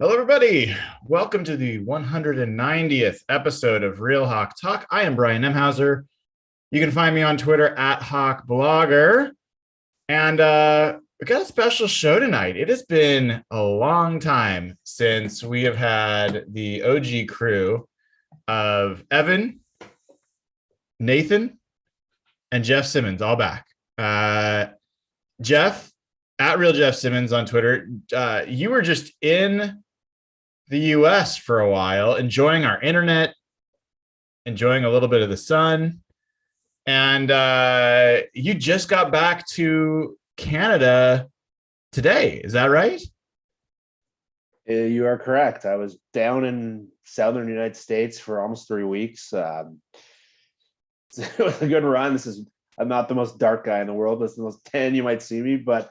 Hello, everybody. Welcome to the 190th episode of Real Hawk Talk. I am Brian Nemhauser. You can find me on Twitter at HawkBlogger. And we got a special show tonight. It has been a long time since we have had the OG crew of Evan, Nathan, and Jeff Simmons all back. Jeff, at Real Jeff Simmons on Twitter, you were just in the US for a while, enjoying our internet, enjoying a little bit of the sun. And you just got back to Canada today. Is that right? You are correct. I was down in southern United States for almost 3 weeks. It was a good run. I'm not the most dark guy in the world. That's the most tan you might see me, but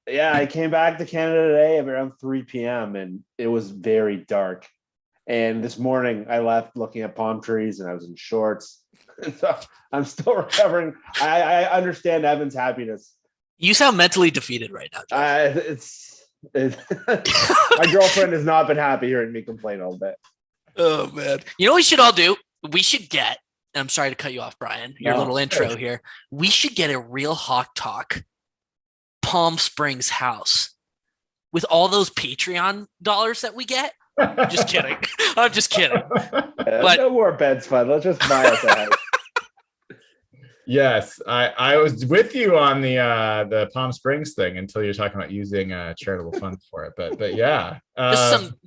yeah, I came back to Canada today at around 3 p.m. and it was very dark. And this morning I left looking at palm trees and I was in shorts. So I'm still recovering. I understand Evan's happiness. You sound mentally defeated right now, Jeff. My girlfriend has not been happy hearing me complain all day. Oh, man. You know what we should all do? We should get, and I'm sorry to cut you off, Brian, your little intro here. We should get a Real Hawk Talk Palm Springs house with all those Patreon dollars that we get. I'm just kidding. I'm just kidding. But no more beds fund. Let's just buy us a house. Yes, I was with you on the Palm Springs thing until you're talking about using charitable funds for it. But yeah,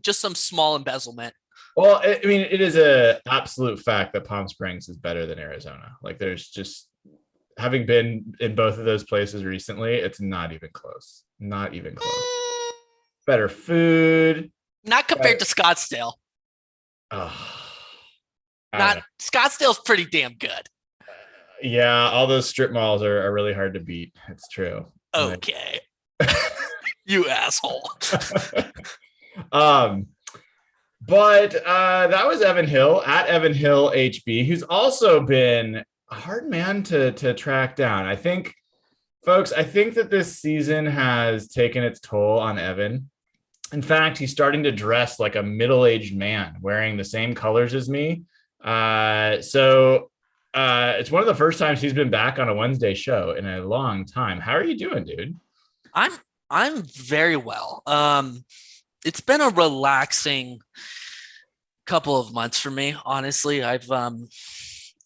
just some small embezzlement. Well, I mean, it is a absolute fact that Palm Springs is better than Arizona. Like, there's just, having been in both of those places recently, it's not even close. Not even close. Better food. Not compared to Scottsdale. Scottsdale's pretty damn good. Yeah, all those strip malls are really hard to beat. It's true. Okay. You asshole. But that was Evan Hill at Evan Hill HB, who's also been a hard man to track down. I think, folks, that this season has taken its toll on Evan. In fact, he's starting to dress like a middle-aged man, wearing the same colors as me. So it's one of the first times he's been back on a Wednesday show in a long time. How are you doing, dude? I'm very well. It's been a relaxing couple of months for me. Honestly, I've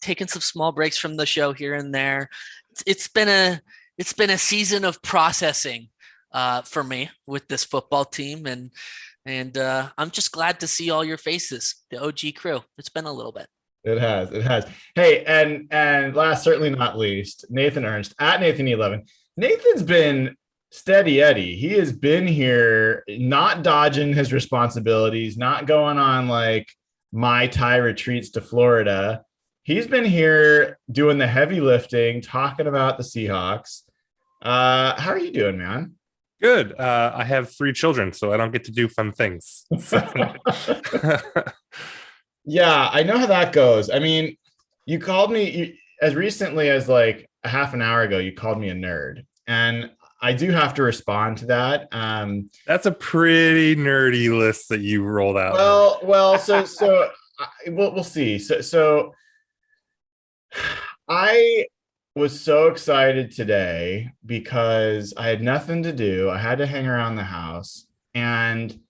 taken some small breaks from the show here and there. It's been a season of processing for me with this football team, and I'm just glad to see all your faces, the OG crew. It's been a little bit. It has. Hey, and last, certainly not least, Nathan Ernst at Nathan11. Nathan's been steady Eddie. He has been here, not dodging his responsibilities, not going on like Mai Tai retreats to Florida. He's been here doing the heavy lifting, talking about the Seahawks. How are you doing, man? Good. I have 3 children, so I don't get to do fun things. Yeah, I know how that goes. I mean, you called me as recently as like a half an hour ago. You called me a nerd, and I do have to respond to that. That's a pretty nerdy list that you rolled out. Well, so we'll see. So I was so excited today because I had nothing to do. I had to hang around the house, and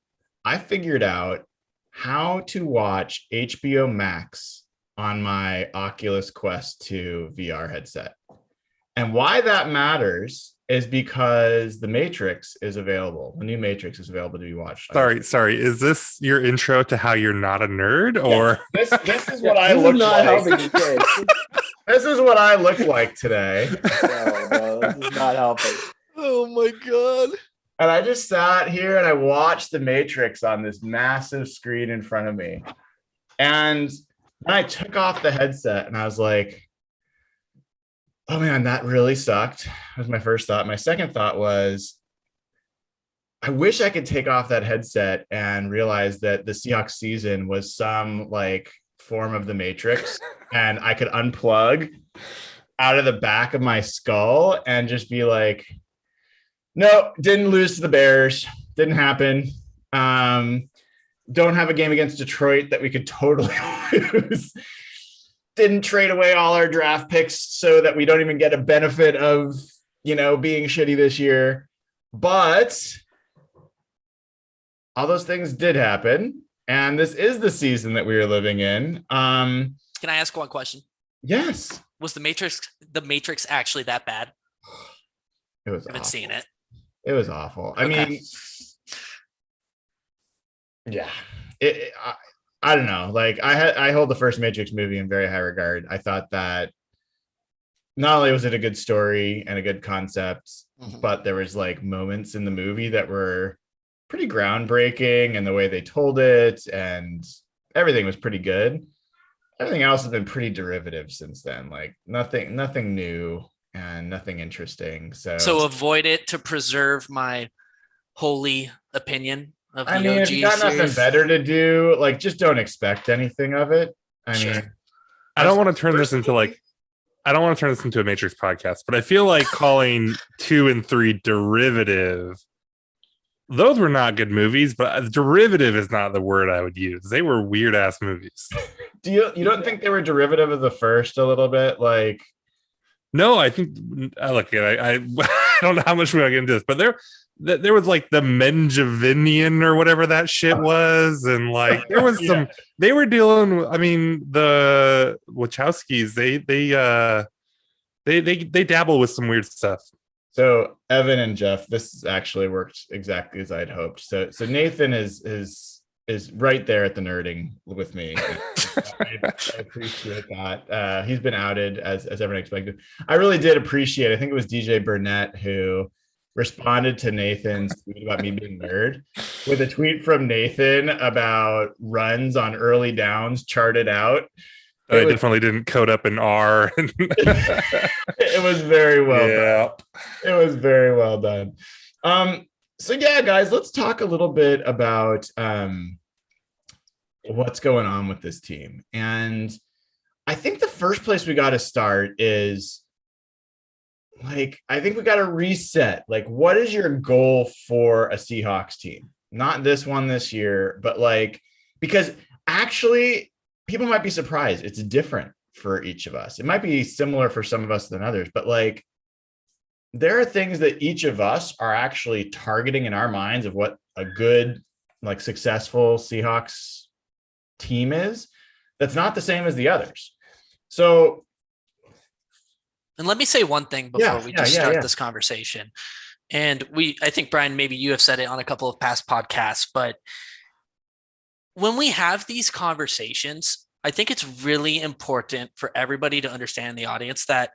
I figured out how to watch HBO Max on my Oculus Quest 2 VR headset. And why that matters is because The Matrix is available. The new Matrix is available to be watched. Sorry. Is this your intro to how you're not a nerd? Or this is what I look like. This is what I look like today. No, this is not helping. Oh my God. And I just sat here and I watched The Matrix on this massive screen in front of me. And I took off the headset and I was like, oh man, that really sucked. That was my first thought. My second thought was, I wish I could take off that headset and realize that the Seahawks season was some like form of The Matrix and I could unplug out of the back of my skull and just be like, no, didn't lose to the Bears. Didn't happen. Don't have a game against Detroit that we could totally lose. Didn't trade away all our draft picks so that we don't even get a benefit of, being shitty this year. But all those things did happen. And this is the season that we are living in. Can I ask one question? Yes. Was the Matrix actually that bad? It was I haven't seen it. It was awful. Okay. I mean, yeah. I don't know. Like I hold the first Matrix movie in very high regard. I thought that not only was it a good story and a good concept, but there was like moments in the movie that were pretty groundbreaking, and the way they told it and everything was pretty good. Everything else has been pretty derivative since then. Like nothing new and nothing interesting. So avoid it to preserve my holy opinion of the OG if you got series. nothing better to do, like just don't expect anything of it. I mean, I don't want to turn this into a Matrix podcast, but I feel like calling 2 and 3 derivative. Those were not good movies, but derivative is not the word I would use. They were weird ass movies. You don't think they were derivative of the first a little bit? Like, no, I think I don't know how much we want to get into this, but there was like the Mengevinian or whatever that shit was, and like there was some. They were dealing. I mean, the Wachowskis. They dabble with some weird stuff. So Evan and Jeff, this actually worked exactly as I'd hoped. So Nathan is right there at the nerding with me. I appreciate that. He's been outed as everyone expected. I really did appreciate. I think it was DJ Burnett who responded to Nathan's tweet about me being nerd with a tweet from Nathan about runs on early downs charted out. I definitely didn't code up an R. It was very well done. It was very well done. So yeah, guys, let's talk a little bit about what's going on with this team. And I think the first place we got to start is I think we got to reset. Like, what is your goal for a Seahawks team? Not this one this year, but because actually people might be surprised. It's different for each of us. It might be similar for some of us than others, but there are things that each of us are actually targeting in our minds of what a good, successful Seahawks team is. That's not the same as the others. So, and let me say one thing before we start this conversation. And I think, Brian, maybe you have said it on a couple of past podcasts, but when we have these conversations, I think it's really important for everybody to understand in the audience that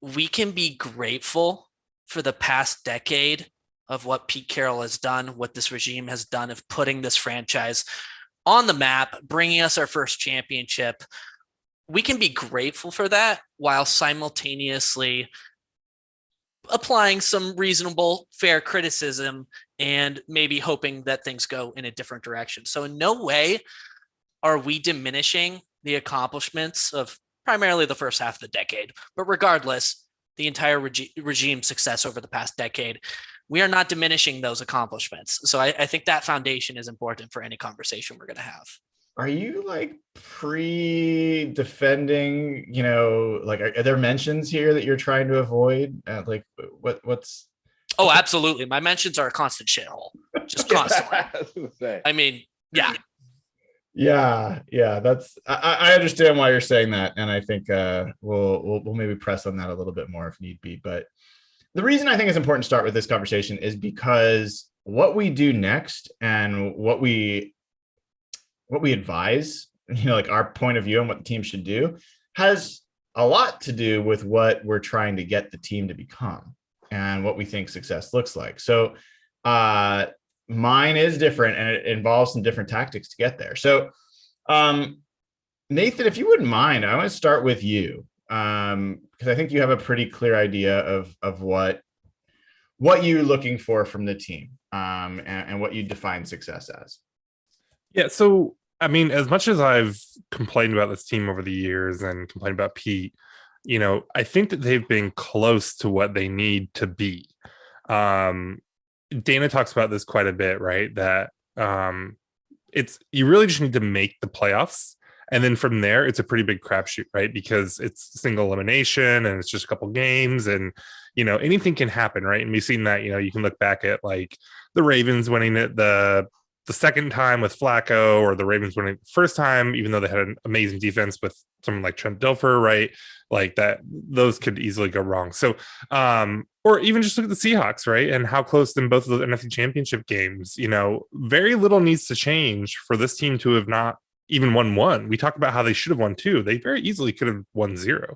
we can be grateful for the past decade of what Pete Carroll has done, what this regime has done of putting this franchise on the map, bringing us our first championship. We can be grateful for that while simultaneously applying some reasonable, fair criticism and maybe hoping that things go in a different direction. So in no way are we diminishing the accomplishments of primarily the first half of the decade, but regardless, the entire regime success over the past decade, we are not diminishing those accomplishments. So I think that foundation is important for any conversation we're going to have. Are you pre-defending, are there mentions here that you're trying to avoid? What's? Oh, absolutely. My mentions are a constant shithole, just constantly. I mean, yeah. That's, I understand why you're saying that. And I think we'll maybe press on that a little bit more if need be. But the reason I think it's important to start with this conversation is because what we do next and what we advise, our point of view on what the team should do has a lot to do with what we're trying to get the team to become and what we think success looks like. So mine is different and it involves some different tactics to get there. So Nathan, if you wouldn't mind, I want to start with you because I think you have a pretty clear idea of what you're looking for from the team and what you define success as. Yeah. So, I mean, as much as I've complained about this team over the years and complained about Pete, I think that they've been close to what they need to be. Dayna talks about this quite a bit, right? That You really just need to make the playoffs. And then from there, it's a pretty big crapshoot, right? Because it's single elimination and it's just a couple games and, anything can happen, right? And we've seen that, you can look back at like the Ravens winning it the second time with Flacco, or the Ravens winning the first time, even though they had an amazing defense with someone like Trent Dilfer, right? Like that, those could easily go wrong. So, or even just look at the Seahawks, right? And how close in both of the NFC Championship games, very little needs to change for this team to have not even won one. We talked about how they should have won two. They very easily could have won zero.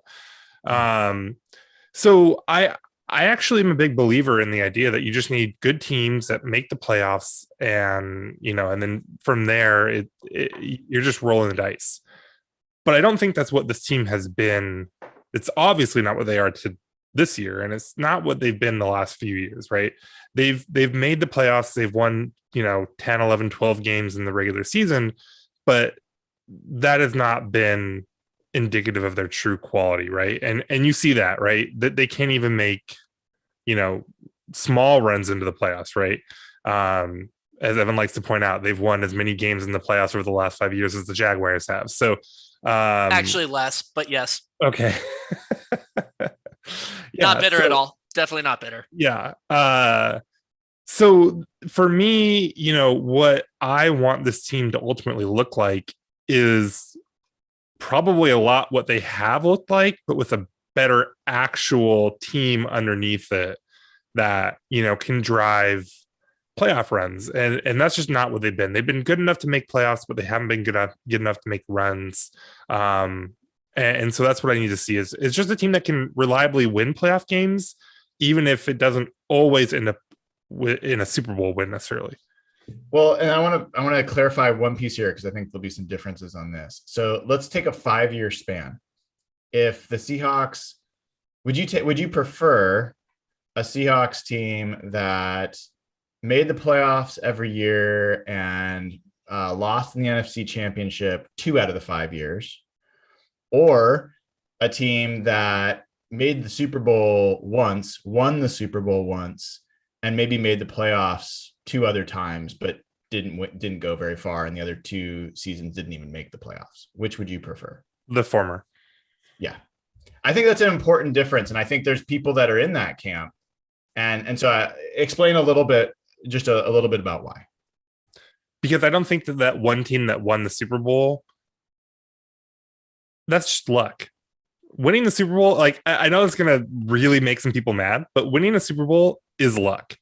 So I actually am a big believer in the idea that you just need good teams that make the playoffs, and and then from there, you're just rolling the dice. But I don't think that's what this team has been. It's obviously not what they are to this year, and it's not what they've been the last few years, right? They've made the playoffs. They've won 10, 11, 12 games in the regular season, but that has not been indicative of their true quality, right? And you see that, right? That they can't even make small runs into the playoffs, right? As Evan likes to point out, they've won as many games in the playoffs over the last 5 years as the Jaguars have. So actually less, but yes. Okay. Not bitter at all. Definitely not bitter. Yeah. So for me, what I want this team to ultimately look like is probably a lot what they have looked like, but with a better actual team underneath it that, can drive playoff runs. And that's just not what they've been. They've been good enough to make playoffs, but they haven't been good enough to make runs. And so that's what I need to see is just a team that can reliably win playoff games, even if it doesn't always end up in a Super Bowl win necessarily. Well, and I want to clarify one piece here, because I think there'll be some differences on this. So let's take a 5-year span. If the Seahawks, would you prefer a Seahawks team that made the playoffs every year and lost in the NFC Championship 2 out of the 5 years, or a team that made the Super Bowl once, won the Super Bowl once, and maybe made the playoffs 2 other times, but didn't go very far, and the other 2 seasons didn't even make the playoffs? Which would you prefer? The former. Yeah, I think that's an important difference, and I think there's people that are in that camp, and so I explain a little bit, just a little bit about why. Because I don't think that one team that won the Super Bowl, that's just luck. Winning the Super Bowl, like I know it's gonna really make some people mad, but winning a Super Bowl is luck.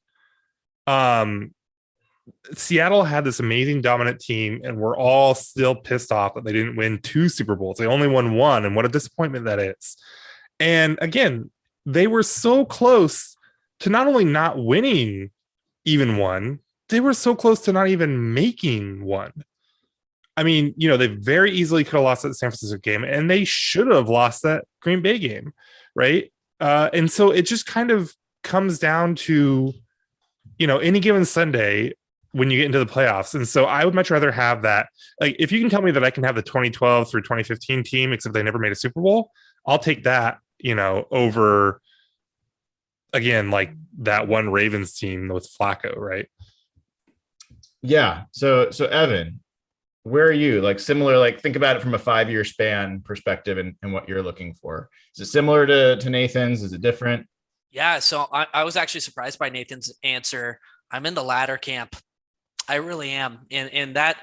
Seattle had this amazing dominant team, and we're all still pissed off that they didn't win 2 Super Bowls. They only won 1, and what a disappointment that is. And again, they were so close to not only not winning even one, they were so close to not even making one. I mean, they very easily could have lost that San Francisco game, and they should have lost that Green Bay game, right? And so it just kind of comes down to, any given Sunday when you get into the playoffs. And so I would much rather have that. Like, if you can tell me that I can have the 2012 through 2015 team, except they never made a Super Bowl, I'll take that, over, again, like that one Ravens team with Flacco, right? Yeah. So Evan, where are you? Like, similar, like, think about it from a 5-year span perspective and what you're looking for. Is it similar to Nathan's? Is it different? Yeah. So I was actually surprised by Nathan's answer. I'm in the latter camp. I really am. And that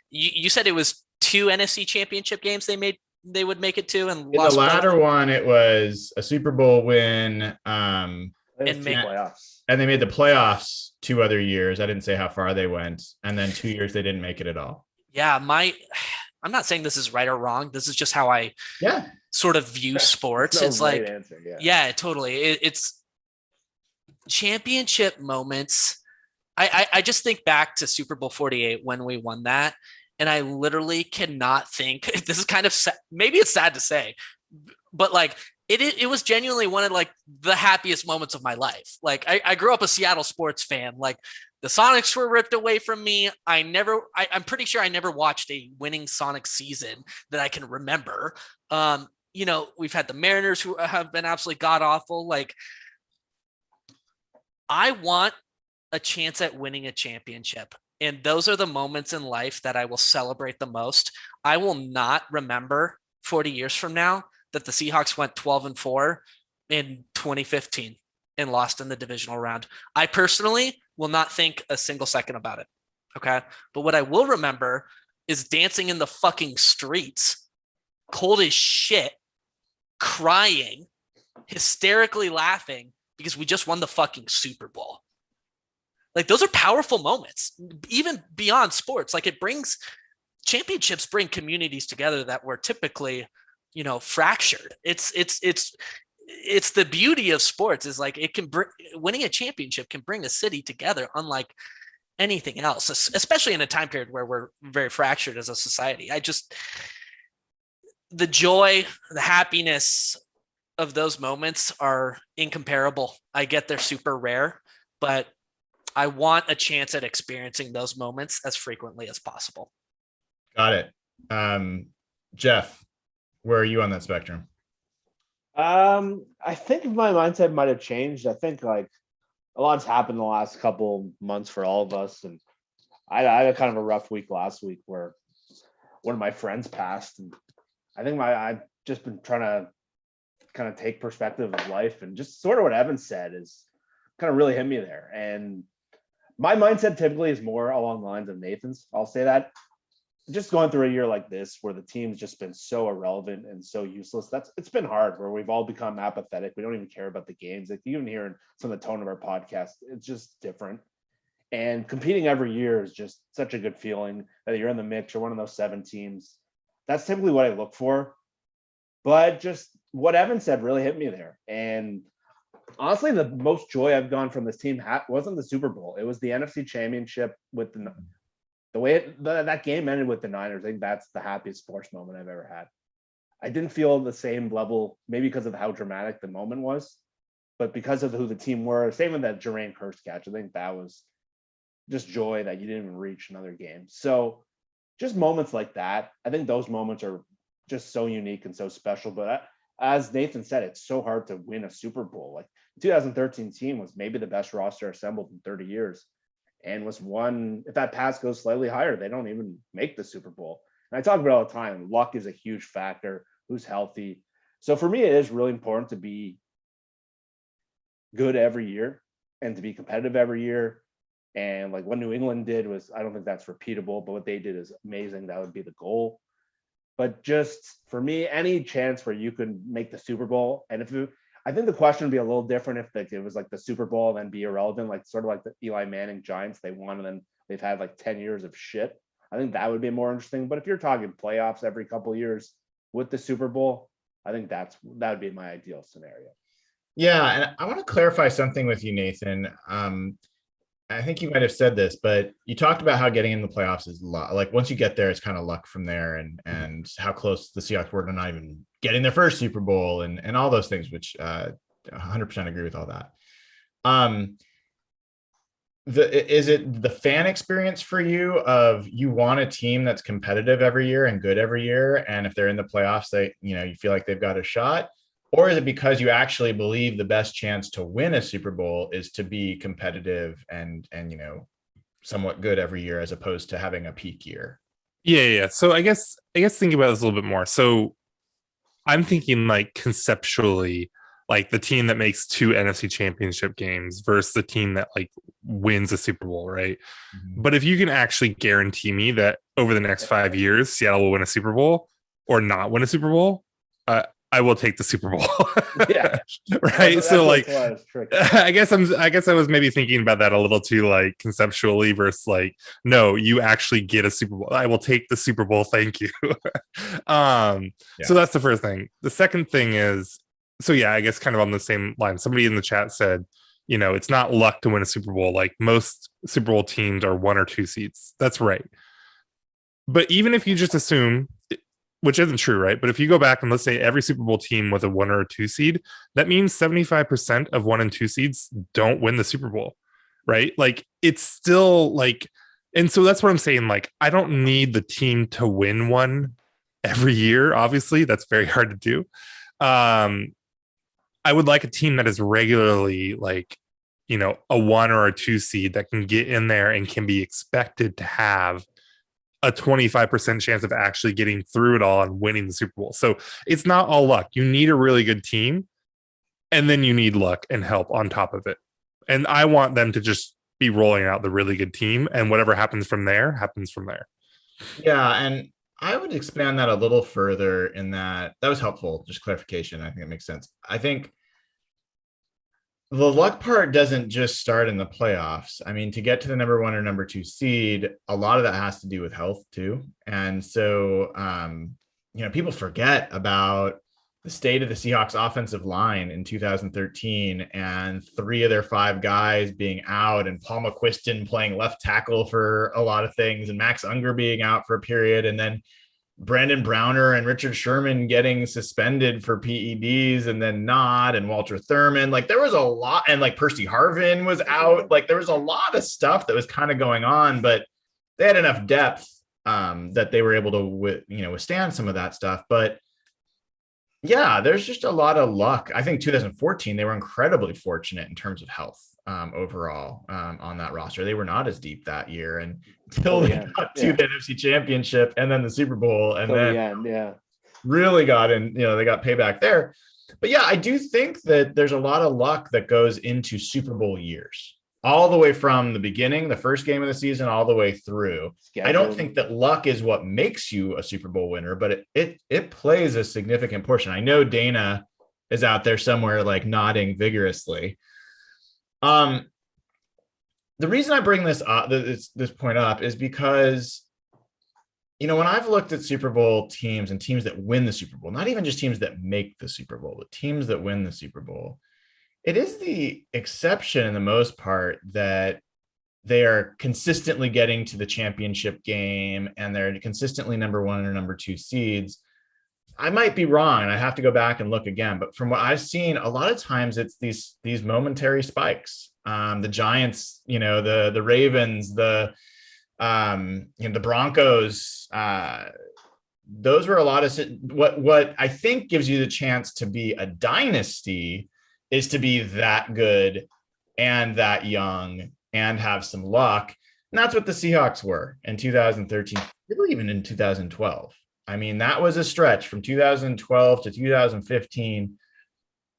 you said it was 2 NFC Championship games they would make it to, and in the latter one, it was a Super Bowl win. And playoffs. And they made the playoffs 2 other years. I didn't say how far they went. And then 2 years they didn't make it at all. Yeah, I'm not saying this is right or wrong. This is just how I sort of view sports. It's like, answer, yeah, totally. It's championship moments. I just think back to Super Bowl 48 when we won that, and I literally cannot think. This is kind of sad. Maybe it's sad to say, but like it was genuinely one of like the happiest moments of my life. Like I grew up a Seattle sports fan. Like the Sonics were ripped away from me. I'm pretty sure I never watched a winning Sonic season that I can remember. We've had the Mariners who have been absolutely god awful. Like, I want a chance at winning a championship. And those are the moments in life that I will celebrate the most. I will not remember 40 years from now that the Seahawks went 12-4 in 2015 and lost in the divisional round. I personally will not think a single second about it. Okay. But what I will remember is dancing in the fucking streets, cold as shit, crying, hysterically laughing because we just won the fucking Super Bowl. Like, those are powerful moments, even beyond sports. Like, championships bring communities together that were typically, fractured. It's the beauty of sports is like, winning a championship can bring a city together unlike anything else, especially in a time period where we're very fractured as a society. The joy, the happiness of those moments are incomparable. I get they're super rare, but I want a chance at experiencing those moments as frequently as possible. Got it. Jeff, where are you on that spectrum? I think my mindset might have changed. I think like a lot's happened in the last couple months for all of us. And I had kind of a rough week last week where one of my friends passed. And I think I've just been trying to kind of take perspective of life, and just sort of what Evan said is kind of really hit me there. And my mindset typically is more along the lines of Nathan's. I'll say that. Just going through a year like this where the team's just been so irrelevant and so useless, it's been hard, where we've all become apathetic. We don't even care about the games. Like, you even hear in some of the tone of our podcast, it's just different. And competing every year is just such a good feeling that you're in the mix. You're one of those 7 teams. That's typically what I look for. But just what Evan said really hit me there. And honestly, the most joy I've gone from this team wasn't the Super Bowl. It was the NFC Championship with the way that game ended with the Niners. I think that's the happiest sports moment I've ever had. I didn't feel the same level, maybe because of how dramatic the moment was, but because of who the team were. Same with that Jermaine Hurst catch. I think that was just joy that you didn't even reach another game. So just moments like that, I think those moments are just so unique and so special. But as Nathan said, it's so hard to win a Super Bowl. Like, the 2013 team was maybe the best roster assembled in 30 years. And was one, if that pass goes slightly higher, they don't even make the Super Bowl. And I talk about it all the time. Luck is a huge factor. Who's healthy? So for me, it is really important to be good every year and to be competitive every year. And like what New England did was, I don't think that's repeatable, but what they did is amazing. That would be the goal. But just for me, any chance where you could make the Super Bowl, and I think the question would be a little different if it was like the Super Bowl and then be irrelevant, like sort of like the Eli Manning Giants. They won and then they've had like 10 years of shit. I think that would be more interesting. But if you're talking playoffs every couple of years with the Super Bowl, I think that would be my ideal scenario. Yeah, and I want to clarify something with you, Nathan. I think you might have said this, but you talked about how getting in the playoffs is luck. Like, once you get there, it's kind of luck from there, and how close the Seahawks were to not even getting their first Super Bowl and all those things, which 100% agree with all that. Is it the fan experience for you of you want a team that's competitive every year and good every year, and if they're in the playoffs, you feel like they've got a shot? Or is it because you actually believe the best chance to win a Super Bowl is to be competitive and somewhat good every year, as opposed to having a peak year? Yeah. So I guess thinking about this a little bit more. So I'm thinking like conceptually, like the team that makes 2 NFC Championship games versus the team that like wins a Super Bowl, right? Mm-hmm. But if you can actually guarantee me that over the next 5 years, Seattle will win a Super Bowl or not win a Super Bowl, I will take the Super Bowl. Yeah. Right. That's so like, I guess I was maybe thinking about that a little too, like conceptually versus like, no, you actually get a Super Bowl. I will take the Super Bowl. Thank you. So that's the first thing. The second thing is, so yeah, I guess kind of on the same line, somebody in the chat said, it's not luck to win a Super Bowl. Like, most Super Bowl teams are 1 or 2 seeds. That's right. But even if you just assume, which isn't true, right? But if you go back and let's say every Super Bowl team with a 1 or a 2 seed, that means 75% of 1 and 2 seeds don't win the Super Bowl, right? Like, it's still like, and so that's what I'm saying. Like, I don't need the team to win one every year. Obviously, that's very hard to do. I would like a team that is regularly like, a 1 or a 2 seed that can get in there and can be expected to have a 25% chance of actually getting through it all and winning the Super Bowl. So it's not all luck. You need a really good team, and then you need luck and help on top of it. And I want them to just be rolling out the really good team, and whatever happens from there happens from there. Yeah, and I would expand that a little further in that was helpful. Just clarification. I think it makes sense. I think the luck part doesn't just start in the playoffs. I mean, to get to the number 1 or number 2 seed, a lot of that has to do with health too. And so, people forget about the state of the Seahawks offensive line in 2013 and 3 of their 5 guys being out, and Paul McQuiston playing left tackle for a lot of things, and Max Unger being out for a period, and then Brandon Browner and Richard Sherman getting suspended for PEDs and then not, and Walter Thurman. Like, there was a lot, and like Percy Harvin was out. Like, there was a lot of stuff that was kind of going on, but they had enough depth that they were able to withstand some of that stuff. But yeah, there's just a lot of luck. I think 2014, they were incredibly fortunate in terms of health overall on that roster. They were not as deep that year, and until they got to the NFC Championship and then the Super Bowl, and then really got in, they got payback there. But yeah, I do think that there's a lot of luck that goes into Super Bowl years, all the way from the beginning, the first game of the season, all the way through. I don't think that luck is what makes you a Super Bowl winner, but it plays a significant portion. I know Dayna is out there somewhere like nodding vigorously. The reason I bring this up, this point up, is because, when I've looked at Super Bowl teams and teams that win the Super Bowl, not even just teams that make the Super Bowl, but teams that win the Super Bowl, it is the exception in the most part that they are consistently getting to the championship game and they're consistently number 1 or number 2 seeds. I might be wrong, and I have to go back and look again, but from what I've seen, a lot of times it's these momentary spikes. The Giants, the Ravens, the Broncos, those were a lot of what I think gives you the chance to be a dynasty is to be that good and that young and have some luck. And that's what the Seahawks were in 2013, really even in 2012. I mean, that was a stretch from 2012 to 2015.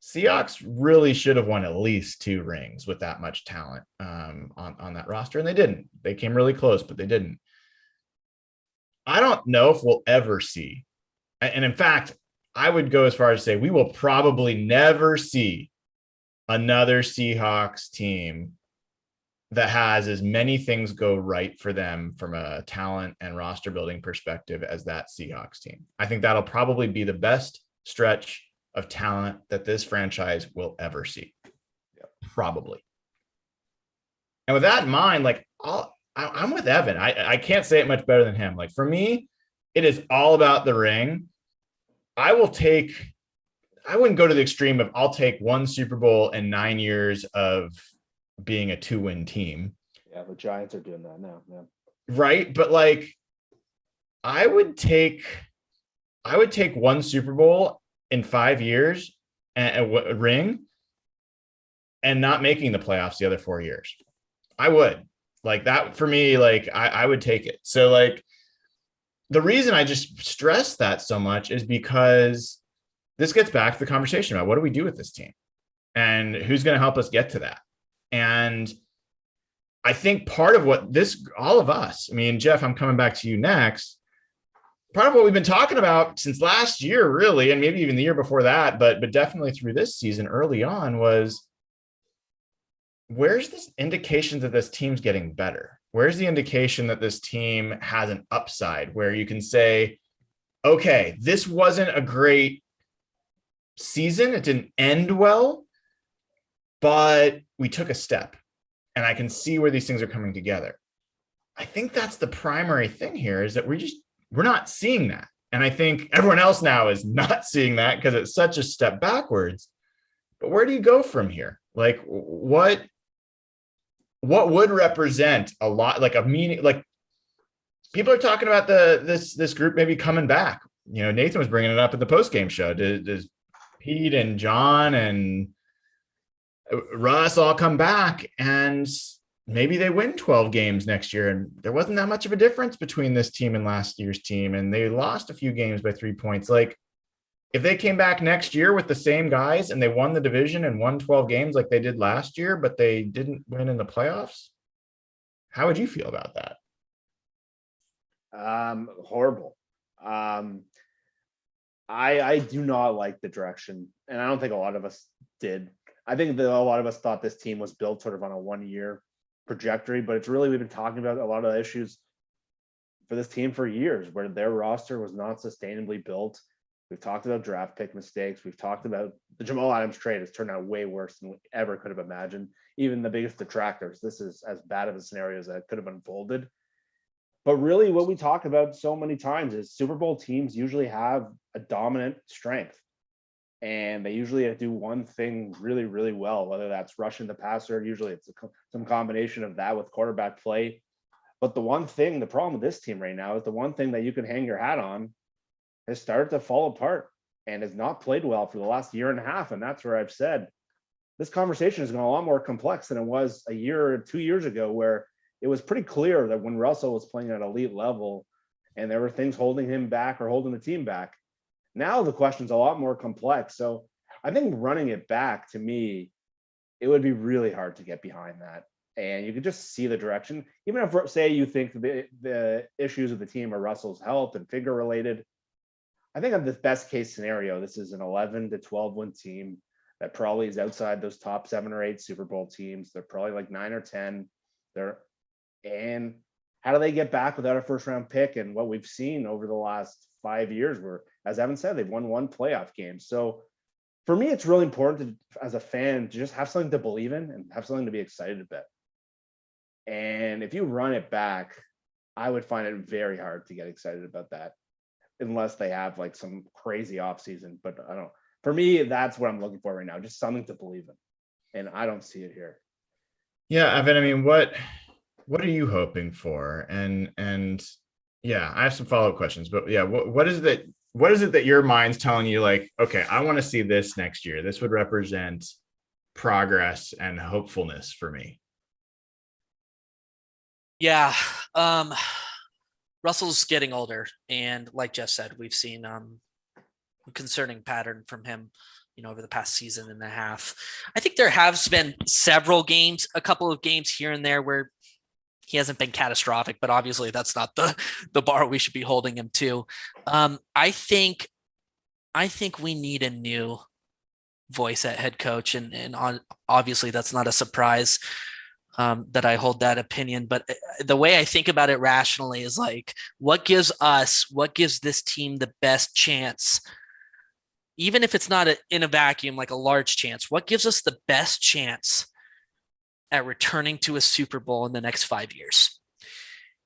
Seahawks really should have won at least 2 rings with that much talent on that roster, and they didn't. They came really close, but they didn't. I don't know if we'll ever see, and in fact, I would go as far as to say we will probably never see another Seahawks team that has as many things go right for them from a talent and roster building perspective as that Seahawks team. I think that'll probably be the best stretch of talent that this franchise will ever see. Probably. And with that in mind, like I'm with Evan. I can't say it much better than him. Like, for me, it is all about the ring. I wouldn't go to the extreme of I'll take 1 Super Bowl and 9 years of being a 2-win team. Yeah, the Giants are doing that now. Yeah. Right. But like, I would take 1 Super Bowl in 5 years and a ring and not making the playoffs the other 4 years. I would. Like, that for me, like I would take it. So like, the reason I just stress that so much is because this gets back to the conversation about what do we do with this team and who's going to help us get to that. And I think part of what all of us, I mean, Jeff, I'm coming back to you next. Part of what we've been talking about since last year, really, and maybe even the year before that, but definitely through this season early on, was where's this indication that this team's getting better? Where's the indication that this team has an upside where you can say, okay, this wasn't a great season. It didn't end well, but we took a step and I can see where these things are coming together. I think that's the primary thing here, is that we're not seeing that. And I think everyone else now is not seeing that because it's such a step backwards. But where do you go from here? Like, what would represent a lot, like a meaning, like people are talking about this group maybe coming back. Nathan was bringing it up at the post-game show. Does Pete and John and Russ all come back and maybe they win 12 games next year. And there wasn't that much of a difference between this team and last year's team. And they lost a few games by 3 points. Like, if they came back next year with the same guys and they won the division and won 12 games like they did last year, but they didn't win in the playoffs, how would you feel about that? Horrible. I do not like the direction, and I don't think a lot of us did. I think that a lot of us thought this team was built sort of on a 1-year trajectory, but it's really, we've been talking about a lot of the issues for this team for years, where their roster was not sustainably built. We've talked about draft pick mistakes. We've talked about the Jamal Adams trade has turned out way worse than we ever could have imagined. Even the biggest detractors, this is as bad of a scenario as that could have unfolded. But really what we talk about so many times is Super Bowl teams usually have a dominant strength. And they usually do one thing really, really well, whether that's rushing the passer. Usually it's some combination of that with quarterback play. But the problem with this team right now is the one thing that you can hang your hat on has started to fall apart and has not played well for the last year and a half. And that's where I've said this conversation is going a lot more complex than it was a year or 2 years ago, where it was pretty clear that when Russell was playing at an elite level and there were things holding him back or holding the team back. Now the question's a lot more complex. So I think running it back, to me, it would be really hard to get behind that. And you could just see the direction. Even if, say, you think the issues of the team are Russell's health and figure related, I think of the best case scenario, this is an 11 to 12 win team that probably is outside those top 7 or 8 Super Bowl teams. They're probably like 9 or 10. And how do they get back without a first round pick? And what we've seen over the last 5 years, where, as Evan said, they've won 1 playoff game. So for me, it's really important to, as a fan, to just have something to believe in and have something to be excited about. And if you run it back, I would find it very hard to get excited about that, unless they have like some crazy offseason. But I don't, for me, that's what I'm looking for right now, just something to believe in. And I don't see it here. Yeah, Evan, I mean, what are you hoping for? And yeah, I have some follow-up questions, but yeah, what is it that your mind's telling you, like, okay, I want to see this next year. This would represent progress and hopefulness for me. Yeah. Russell's getting older, and like Jeff said, we've seen a concerning pattern from him, over the past season and a half. I think there has been several games, a couple of games here and there where he hasn't been catastrophic, but obviously that's not the bar we should be holding him to. I think we need a new voice at head coach, and obviously that's not a surprise that I hold that opinion. But the way I think about it rationally is like, what gives this team the best chance, even if it's not in a vacuum, like a large chance, what gives us the best chance at returning to a Super Bowl in the next 5 years?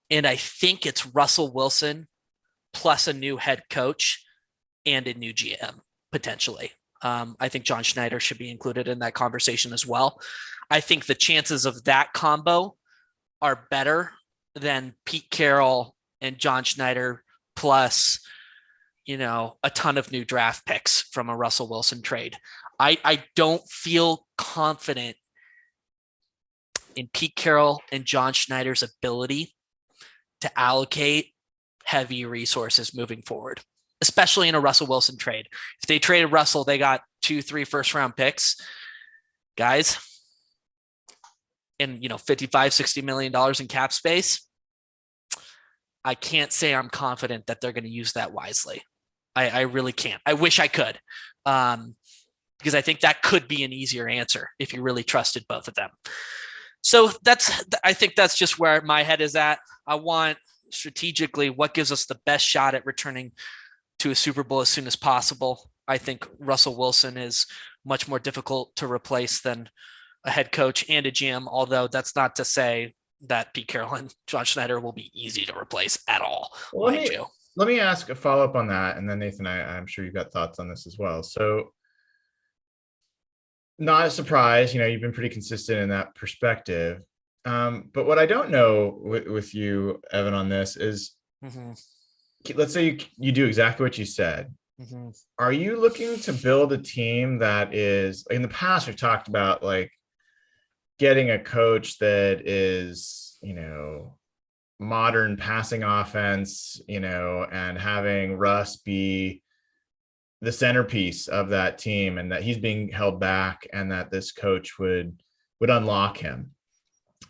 And I think it's Russell Wilson plus a new head coach and a new GM, potentially. I think John Schneider should be included in that conversation as well. I think the chances of that combo are better than Pete Carroll and John Schneider plus, a ton of new draft picks from a Russell Wilson trade. I don't feel confident in Pete Carroll and John Schneider's ability to allocate heavy resources moving forward, especially in a Russell Wilson trade. If they traded Russell, they got 2-3 first-round picks, guys, and $55-60 million in cap space. I can't say I'm confident that they're going to use that wisely. I really can't. I wish I could, because I think that could be an easier answer if you really trusted both of them. So I think that's just where my head is at. I want strategically what gives us the best shot at returning to a Super Bowl as soon as possible. I think Russell Wilson is much more difficult to replace than a head coach and a GM, although that's not to say that Pete Carroll and John Schneider will be easy to replace at all. Let me ask a follow-up on that. And then Nathan, I'm sure you've got thoughts on this as well. So not a surprise, you've been pretty consistent in that perspective. But what I don't know with you, Evan, on this is, let's say you do exactly what you said. Are you looking to build a team that is, in the past, we've talked about like getting a coach that is, modern passing offense, and having Russ be the centerpiece of that team, and that he's being held back, and that this coach would unlock him.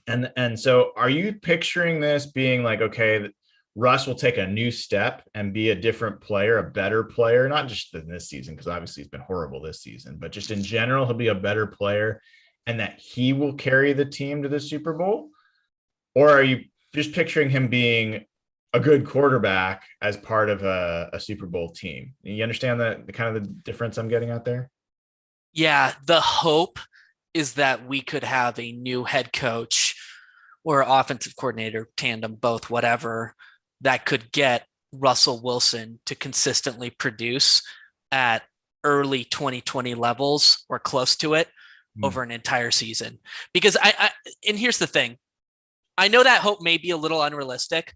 And so are you picturing this being like, okay, Russ will take a new step and be a different player, a better player, not just in this season, because obviously he's been horrible this season, but just in general, he'll be a better player and that he will carry the team to the Super Bowl? Or are you just picturing him being a good quarterback as part of a Super Bowl team? You understand the kind of the difference I'm getting at there? Yeah, the hope is that we could have a new head coach or offensive coordinator, tandem, both, whatever, that could get Russell Wilson to consistently produce at early 2020 levels or close to it over an entire season. Because and here's the thing, I know that hope may be a little unrealistic,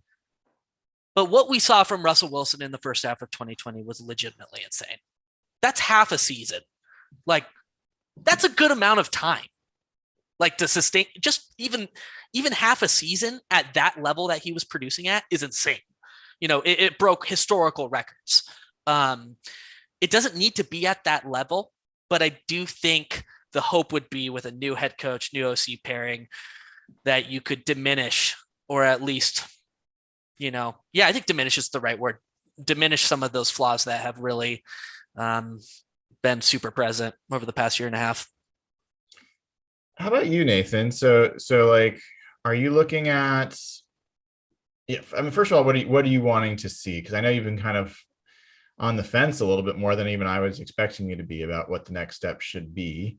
but what we saw from Russell Wilson in the first half of 2020 was legitimately insane. That's half a season. Like, that's a good amount of time. Like, to sustain just even half a season at that level that he was producing at is insane. It broke historical records. It doesn't need to be at that level, but I do think the hope would be with a new head coach, new OC pairing, that you could diminish, or at least, I think diminish is the right word. Diminish some of those flaws that have really been super present over the past year and a half. How about you, Nathan? So like, are you looking at, first of all, what are you wanting to see? Because I know you've been kind of on the fence a little bit more than even I was expecting you to be about what the next step should be.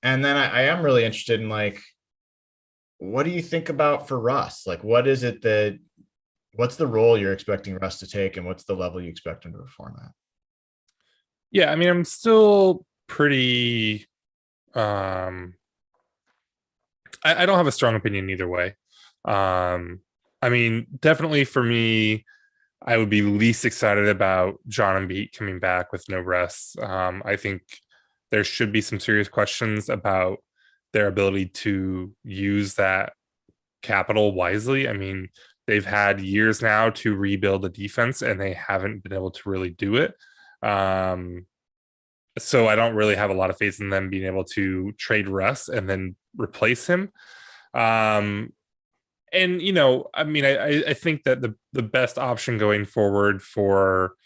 And then I am really interested in, like, what do you think about for Russ? Like, what's the role you're expecting Russ to take, and what's the level you expect him to perform at? Yeah, I'm still pretty I don't have a strong opinion either way. Definitely for me, I would be least excited about John and Beat coming back with no Russ. I think there should be some serious questions about their ability to use that capital wisely. They've had years now to rebuild a defense, and they haven't been able to really do it. So I don't really have a lot of faith in them being able to trade Russ and then replace him. I think that the best option going forward for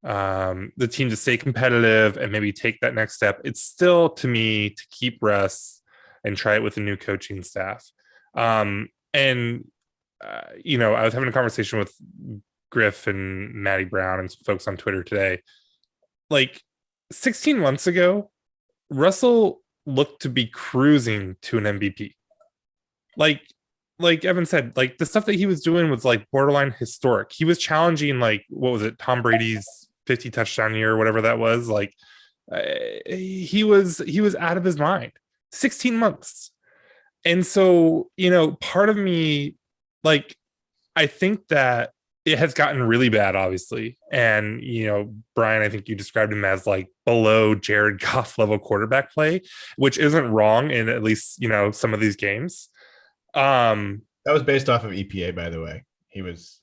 the team to stay competitive and maybe take that next step, it's still, to me, to keep Russ and try it with a new coaching staff. I was having a conversation with Griff and Maddie Brown and some folks on Twitter today. Like, 16 months ago, Russell looked to be cruising to an MVP. Like Evan said, like, the stuff that he was doing was like borderline historic. He was challenging, like, what was it, Tom Brady's 50 touchdown year or whatever that was. Like, he was out of his mind. 16 months. And so, part of me, like, I think that it has gotten really bad, obviously. And, Brian, I think you described him as like below Jared Goff level quarterback play, which isn't wrong in at least, some of these games. That was based off of EPA, by the way. He was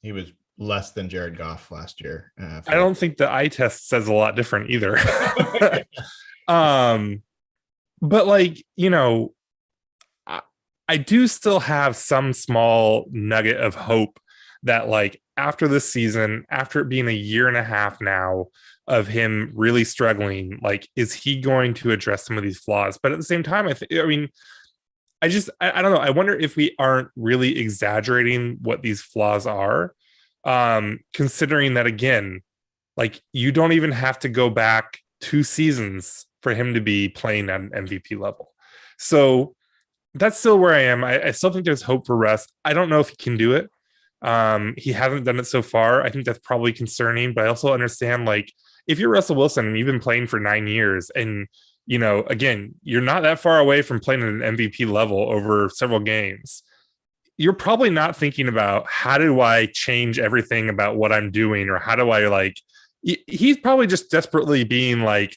less than Jared Goff last year. I don't think the eye test says a lot different either. But like, I do still have some small nugget of hope that, like, after this season, after it being a year and a half now of him really struggling, like, is he going to address some of these flaws? But at the same time, I don't know. I wonder if we aren't really exaggerating what these flaws are, considering that, again, like, you don't even have to go back 2 seasons for him to be playing at an MVP level. So that's still where I am. I still think there's hope for Russ. I don't know if he can do it. He hasn't done it so far. I think that's probably concerning, but I also understand, like, if you're Russell Wilson and you've been playing for 9 years and, again, you're not that far away from playing at an MVP level over several games, you're probably not thinking about, how do I change everything about what I'm doing? Or how do I, like, he's probably just desperately being like,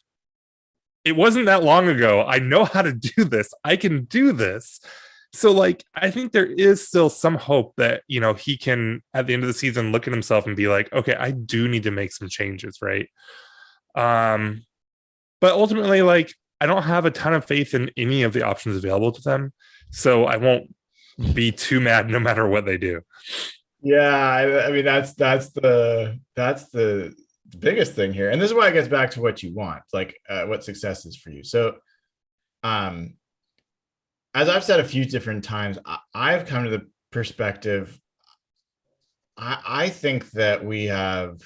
it wasn't that long ago. I know how to do this. I can do this. So like, I think there is still some hope that, he can at the end of the season look at himself and be like, okay, I do need to make some changes. Right. But ultimately, like, I don't have a ton of faith in any of the options available to them. So I won't be too mad no matter what they do. Yeah. I mean, that's the biggest thing here. And this is why it gets back to what you want, like what success is for you. So, as I've said a few different times, I've come to the perspective, I think that we have,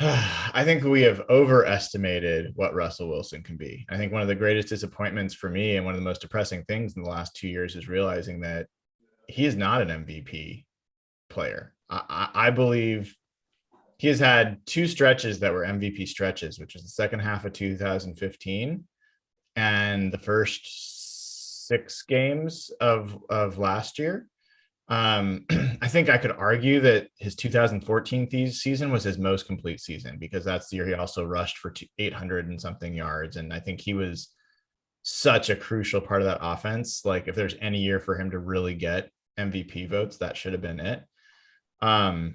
I think we have overestimated what Russell Wilson can be. I think one of the greatest disappointments for me and one of the most depressing things in the last 2 years is realizing that he is not an MVP player. I believe he has had 2 stretches that were MVP stretches, which is the second half of 2015 and the first 6 games of last year. I think I could argue that his 2014 season was his most complete season, because that's the year he also rushed for 800 and something yards. And I think he was such a crucial part of that offense. Like, if there's any year for him to really get MVP votes, that should have been it. I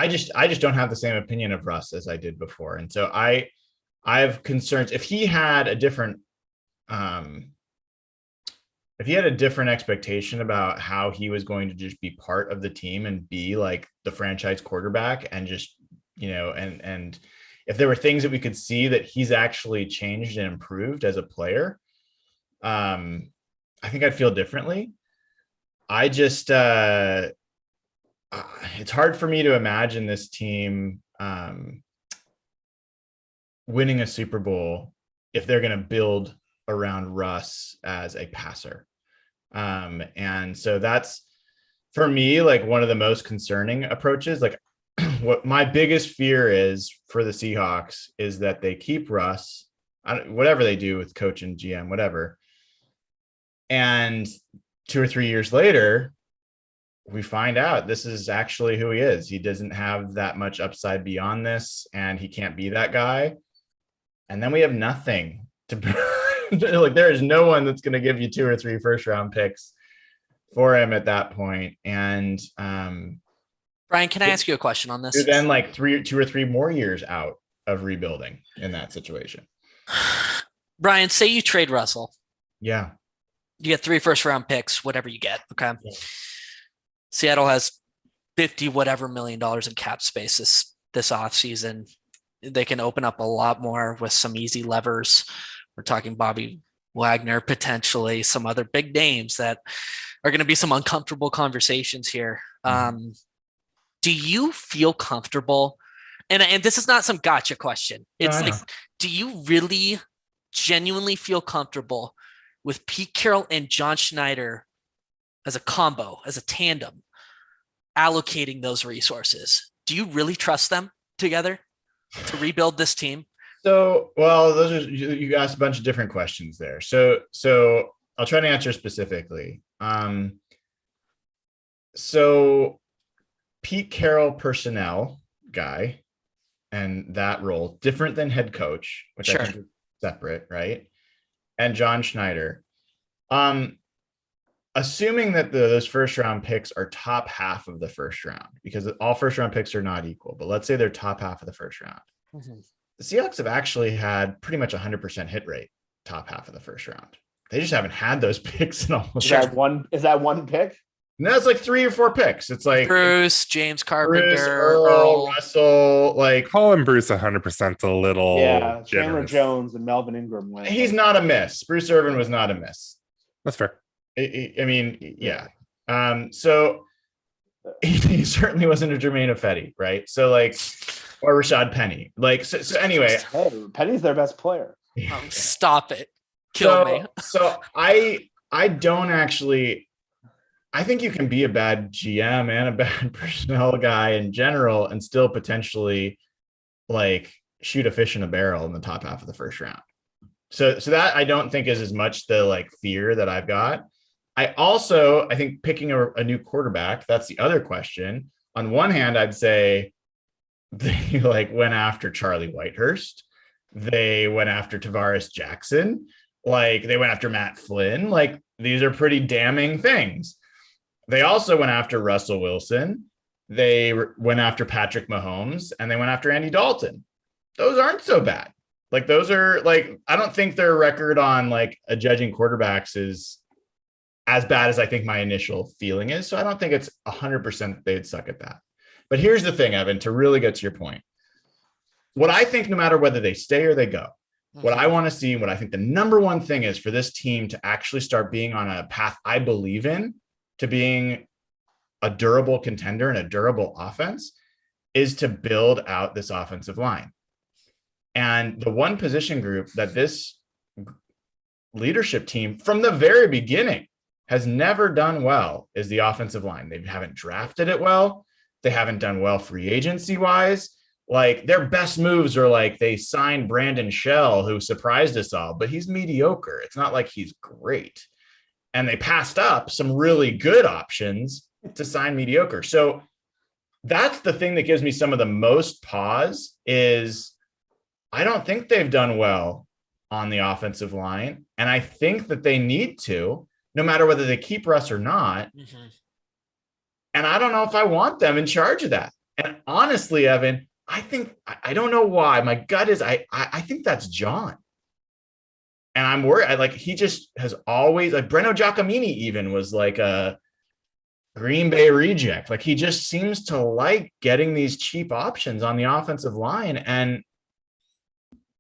just don't have the same opinion of Russ as I did before. And so I have concerns. If he had a different expectation about how he was going to just be part of the team and be like the franchise quarterback, and just, and if there were things that we could see that he's actually changed and improved as a player, I think I'd feel differently. I just, it's hard for me to imagine this team winning a Super Bowl if they're going to build around Russ as a passer. And so that's, for me, like one of the most concerning approaches. Like, what my biggest fear is for the Seahawks is that they keep Russ, whatever they do with coach and GM, whatever. And 2 or 3 years later, we find out this is actually who he is. He doesn't have that much upside beyond this, and he can't be that guy. And then we have nothing to like, there is no one that's going to give you 2 or 3 first round picks for him at that point. And Brian, can I ask you a question on this? You're then like 2 or 3 more years out of rebuilding in that situation. Brian, say you trade Russell. Yeah. You get 3 first round picks, whatever you get. Okay. Yeah. Seattle has 50 whatever $50 million in cap space this offseason. They can open up a lot more with some easy levers. We're talking Bobby Wagner, potentially some other big names that are going to be some uncomfortable conversations here. Do you feel comfortable? And this is not some gotcha question. It's like, do you really genuinely feel comfortable with Pete Carroll and John Schneider as a combo, as a tandem, allocating those resources? Do you really trust them together to rebuild this team? So, well, you asked a bunch of different questions there. So I'll try to answer specifically. So Pete Carroll, personnel guy, and that role, different than head coach, which I think is separate, right? And John Schneider. Assuming that those first round picks are top half of the first round, because all first round picks are not equal, but let's say they're top half of the first round. Mm-hmm. The Seahawks have actually had pretty much 100% hit rate top half of the first round. They just haven't had those picks in almost. Is that one pick? No, it's like 3 or 4 picks. It's like Bruce, James Carpenter, Earl, Russell, like calling Bruce 100% a little. Yeah, generous. Chandler Jones and Melvin Ingram went. He's not a miss. Bruce Irvin was not a miss. That's fair. I mean, yeah. So he certainly wasn't a Jermaine Ifedi, right? So like, or Rashad Penny. Like, so anyway. Hey, Penny's their best player. Stop it. Kill me. So I don't actually. I think you can be a bad GM and a bad personnel guy in general and still potentially like shoot a fish in a barrel in the top half of the first round. So that I don't think is as much the like fear that I've got. I think picking a new quarterback, that's the other question. On one hand, I'd say they like went after Charlie Whitehurst. They went after Tavares Jackson. Like they went after Matt Flynn. Like these are pretty damning things. They also went after Russell Wilson. They went after Patrick Mahomes, and they went after Andy Dalton. Those aren't so bad. Like those are like, I don't think their record on like a judging quarterbacks is as bad as I think my initial feeling is. So I don't think it's 100% they'd suck at that. But here's the thing, Evan, to really get to your point. What I think, no matter whether they stay or they go, what I want to see, what I think the number one thing is for this team to actually start being on a path I believe in, to being a durable contender and a durable offense, is to build out this offensive line. And the one position group that this leadership team from the very beginning has never done well is the offensive line. They haven't drafted it well. They haven't done well free agency wise. Like their best moves are like they signed Brandon Shell, who surprised us all, but he's mediocre. It's not like he's great. And they passed up some really good options to sign mediocre. So that's the thing that gives me some of the most pause is I don't think they've done well on the offensive line. And I think that they need to, no matter whether they keep Russ or not. And I don't know if I want them in charge of that. And honestly, Evan, I don't know why. My gut is I think that's John. And I'm worried. He just has always, like Breno Giacomini even was like a Green Bay reject. Like he just seems to like getting these cheap options on the offensive line. And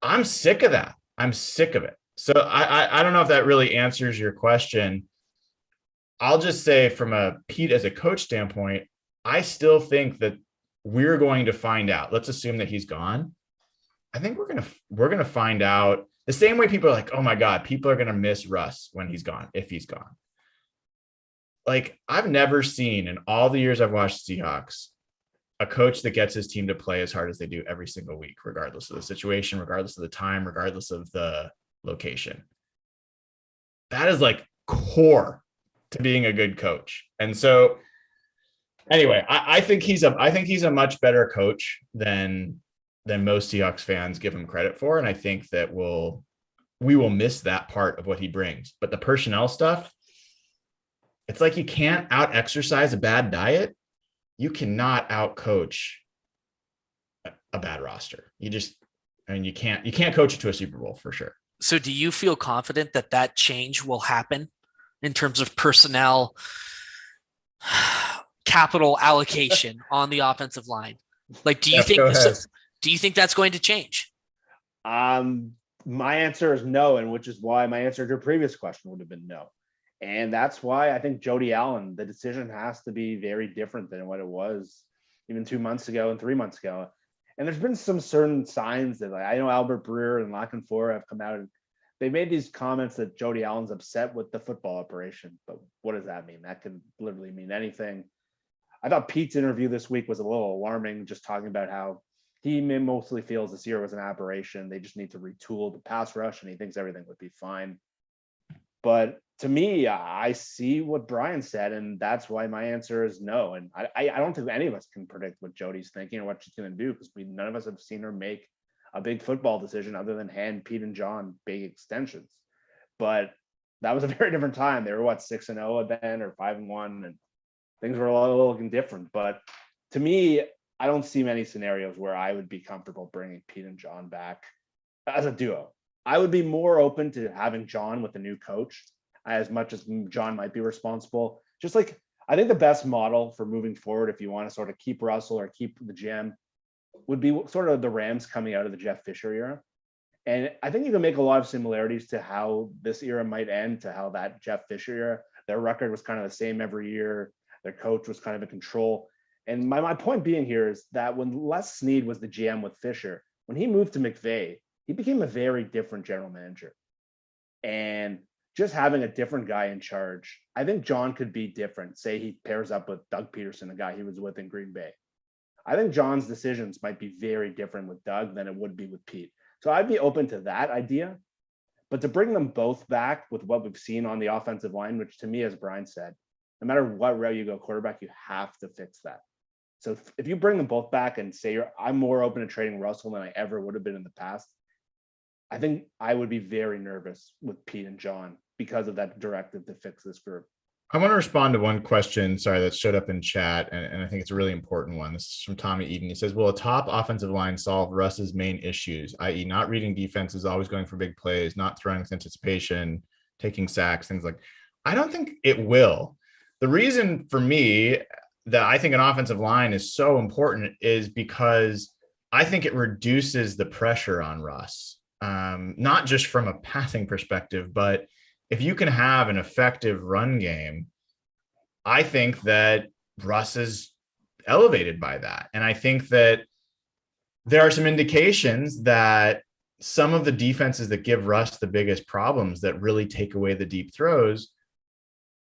I'm sick of that. I'm sick of it. So I don't know if that really answers your question. I'll just say from a Pete as a coach standpoint, I still think that we're going to find out. Let's assume that he's gone. I think we're gonna find out the same way people are like, oh my God, people are gonna miss Russ when he's gone, if he's gone. Like I've never seen in all the years I've watched Seahawks a coach that gets his team to play as hard as they do every single week, regardless of the situation, regardless of the time, regardless of the location. That is like core to being a good coach. And so anyway, I think he's a much better coach than most Seahawks fans give him credit for. And I think that we will miss that part of what he brings. But the personnel stuff, it's like you can't out exercise a bad diet. You cannot out coach a bad roster. You can't coach it to a Super Bowl for sure. So do you feel confident that change will happen in terms of personnel capital allocation on the offensive line? Like, do you think that's going to change? My answer is no, and which is why my answer to your previous question would have been no. And that's why I think Jody Allen, the decision has to be very different than what it was even 2 months ago and 3 months ago. And there's been some certain signs that I know Albert Breer and Lockenfor have come out and they made these comments that Jody Allen's upset with the football operation. But what does that mean? That could literally mean anything. I thought Pete's interview this week was a little alarming, just talking about how he mostly feels this year was an aberration. They just need to retool the pass rush, and he thinks everything would be fine. But to me, I see what Brian said, and that's why my answer is no. And I don't think any of us can predict what Jody's thinking or what she's going to do because none of us have seen her make a big football decision other than hand Pete and John big extensions. But that was a very different time. They were 6-0 then or 5-1, and things were a little different. But to me, I don't see many scenarios where I would be comfortable bringing Pete and John back as a duo. I would be more open to having John with a new coach, as much as John might be responsible. Just like I think the best model for moving forward, if you want to sort of keep Russell or keep the GM, would be sort of the Rams coming out of the Jeff Fisher era. And I think you can make a lot of similarities to how this era might end to how that Jeff Fisher era, their record was kind of the same every year. Their coach was kind of in control. And my point being here is that when Les Snead was the GM with Fisher, when he moved to McVay, he became a very different general manager. And just having a different guy in charge, I think John could be different. Say he pairs up with Doug Peterson, the guy he was with in Green Bay. I think John's decisions might be very different with Doug than it would be with Pete. So I'd be open to that idea. But to bring them both back with what we've seen on the offensive line, which to me, as Brian said, no matter what route you go quarterback, you have to fix that. So if you bring them both back and say I'm more open to trading Russell than I ever would have been in the past, I think I would be very nervous with Pete and John because of that directive to fix this group. I want to respond to one question, sorry, that showed up in chat, and I think it's a really important one. This is from Tommy Eden. He says, will a top offensive line solve Russ's main issues, i.e. not reading defenses, always going for big plays, not throwing with anticipation, taking sacks, things like I don't think it will. The reason for me that I think an offensive line is so important is because I think it reduces the pressure on Russ, not just from a passing perspective, but if you can have an effective run game, I think that Russ is elevated by that. And I think that there are some indications that some of the defenses that give Russ the biggest problems that really take away the deep throws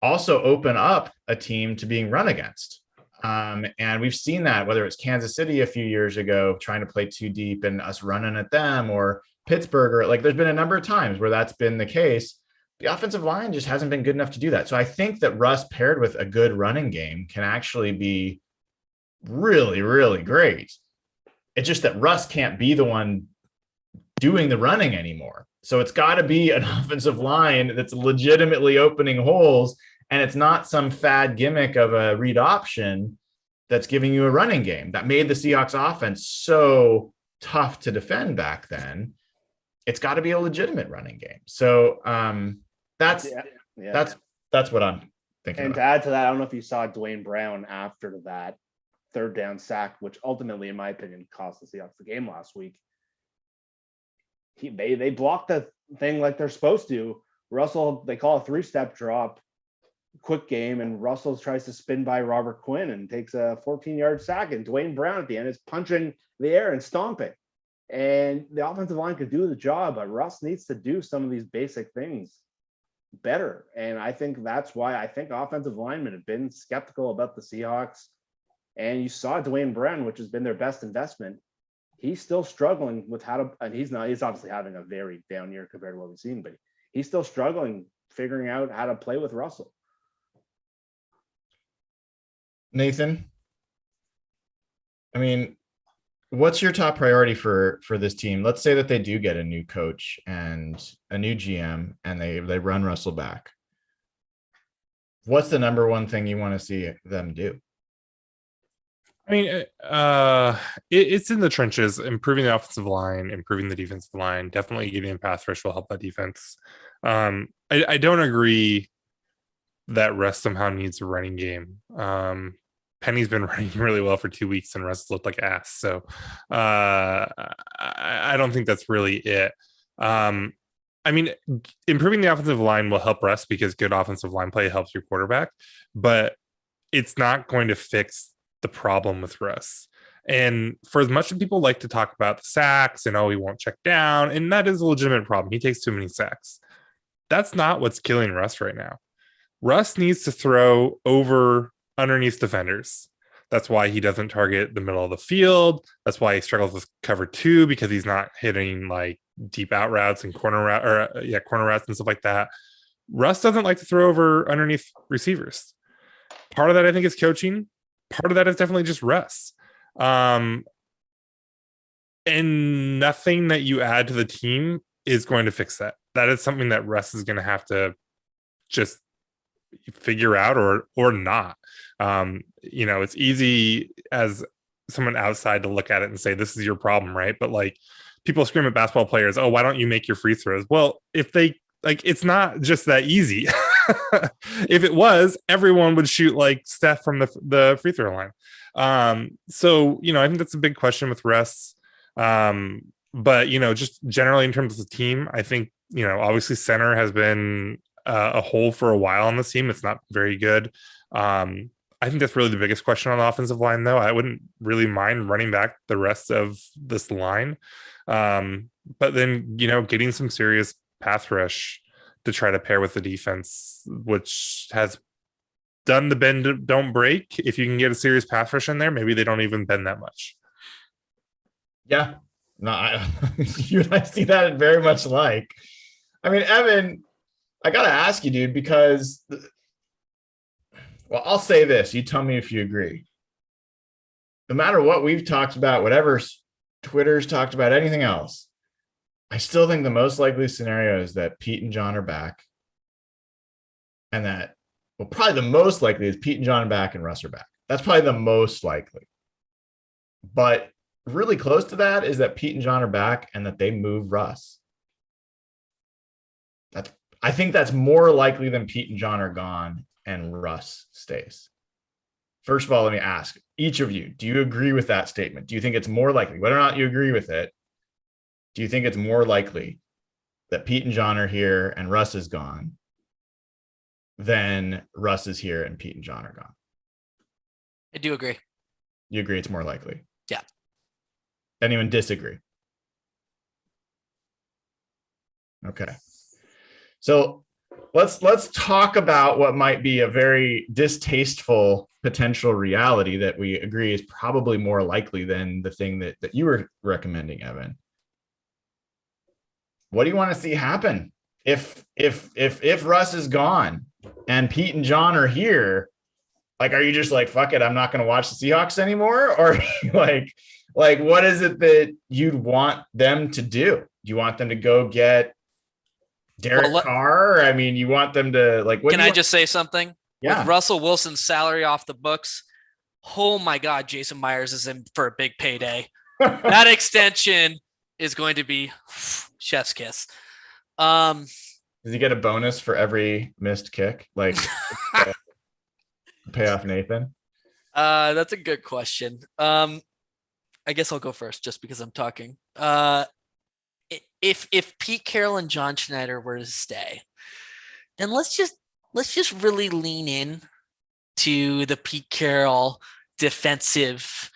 also open up a team to being run against. And we've seen that, whether it's Kansas City a few years ago, trying to play too deep and us running at them, or Pittsburgh, or like there's been a number of times where that's been the case. The offensive line just hasn't been good enough to do that. So I think that Russ paired with a good running game can actually be really, really great. It's just that Russ can't be the one doing the running anymore. So it's got to be an offensive line that's legitimately opening holes, and it's not some fad gimmick of a read option that's giving you a running game that made the Seahawks offense so tough to defend back then. It's got to be a legitimate running game. So that's what I'm thinking. And about. to add to that, I don't know if you saw Dwayne Brown after that third down sack, which ultimately, in my opinion, cost the Seahawks the game last week. They blocked the thing like they're supposed to. Russell, they call a 3-step drop, quick game, and Russell tries to spin by Robert Quinn and takes a 14-yard sack, and Dwayne Brown at the end is punching the air and stomping. And the offensive line could do the job, but Russ needs to do some of these basic things better. And I think that's why I think offensive linemen have been skeptical about the Seahawks. And you saw Dwayne Brown, which has been their best investment. He's still struggling with how to, and he's obviously having a very down year compared to what we've seen, but he's still struggling figuring out how to play with Russell. Nathan, I mean, what's your top priority for this team? Let's say that they do get a new coach and a new GM and they run Russell back. What's the number one thing you want to see them do? I mean, it's in the trenches, improving the offensive line, improving the defensive line. Definitely getting in pass rush will help that defense. I don't agree that Russ somehow needs a running game. Penny's been running really well for 2 weeks and Russ looked like ass. So I don't think that's really it. I mean, improving the offensive line will help Russ because good offensive line play helps your quarterback, but it's not going to fix the problem with Russ. And for as much as people like to talk about the sacks and, oh, he won't check down, and that is a legitimate problem. He takes too many sacks. That's not what's killing Russ right now. Russ needs to throw over underneath defenders. That's why he doesn't target the middle of the field. That's why he struggles with cover 2, because he's not hitting like deep out routes and corner routes and stuff like that. Russ doesn't like to throw over underneath receivers. Part of that, I think, is coaching. Part of that is definitely just Russ. And nothing that you add to the team is going to fix that. That is something that Russ is going to have to just figure out or not. It's easy as someone outside to look at it and say, this is your problem, right? But like, people scream at basketball players, oh, why don't you make your free throws? Well, if they it's not just that easy. If it was, everyone would shoot like Steph from the free throw line. So I think that's a big question with Russ. But just generally in terms of the team, I think obviously center has been a hole for a while on this team. It's not very good. I think that's really the biggest question on the offensive line, though. I wouldn't really mind running back the rest of this line. But then, getting some serious pass rush to try to pair with the defense, which has done the bend, don't break. If you can get a serious pass rush in there, maybe they don't even bend that much. Yeah. No, you and I see that very much like. I mean, Evan, I got to ask you, dude, because, well, I'll say this. You tell me if you agree. No matter what we've talked about, whatever Twitter's talked about, anything else, I still think the most likely scenario is that Pete and John are back. And that, well, probably the most likely is Pete and John are back and Russ are back. That's probably the most likely. But really close to that is that Pete and John are back and that they move Russ. I think that's more likely than Pete and John are gone and Russ stays. First of all, let me ask each of you, do you agree with that statement? Do you think it's more likely, whether or not you agree with it, do you think it's more likely that Pete and John are here and Russ is gone than Russ is here and Pete and John are gone? I do agree. You agree it's more likely? Yeah. Anyone disagree? Okay. So let's talk about what might be a very distasteful potential reality that we agree is probably more likely than the thing that you were recommending, Evan. What do you want to see happen if Russ is gone and Pete and John are here? Like, are you just like, fuck it, I'm not going to watch the Seahawks anymore? Or like what is it that you'd want them to do? Do you want them to go get Derek Carr? I mean, you want them to like, what can I just say something? Yeah. With Russell Wilson's salary off the books, oh my God, Jason Myers is in for a big payday. That extension is going to be chef's kiss. Does he get a bonus for every missed kick? Like pay off Nathan? That's a good question. I guess I'll go first just because I'm talking. If Pete Carroll and John Schneider were to stay, then let's just really lean in to the Pete Carroll defensive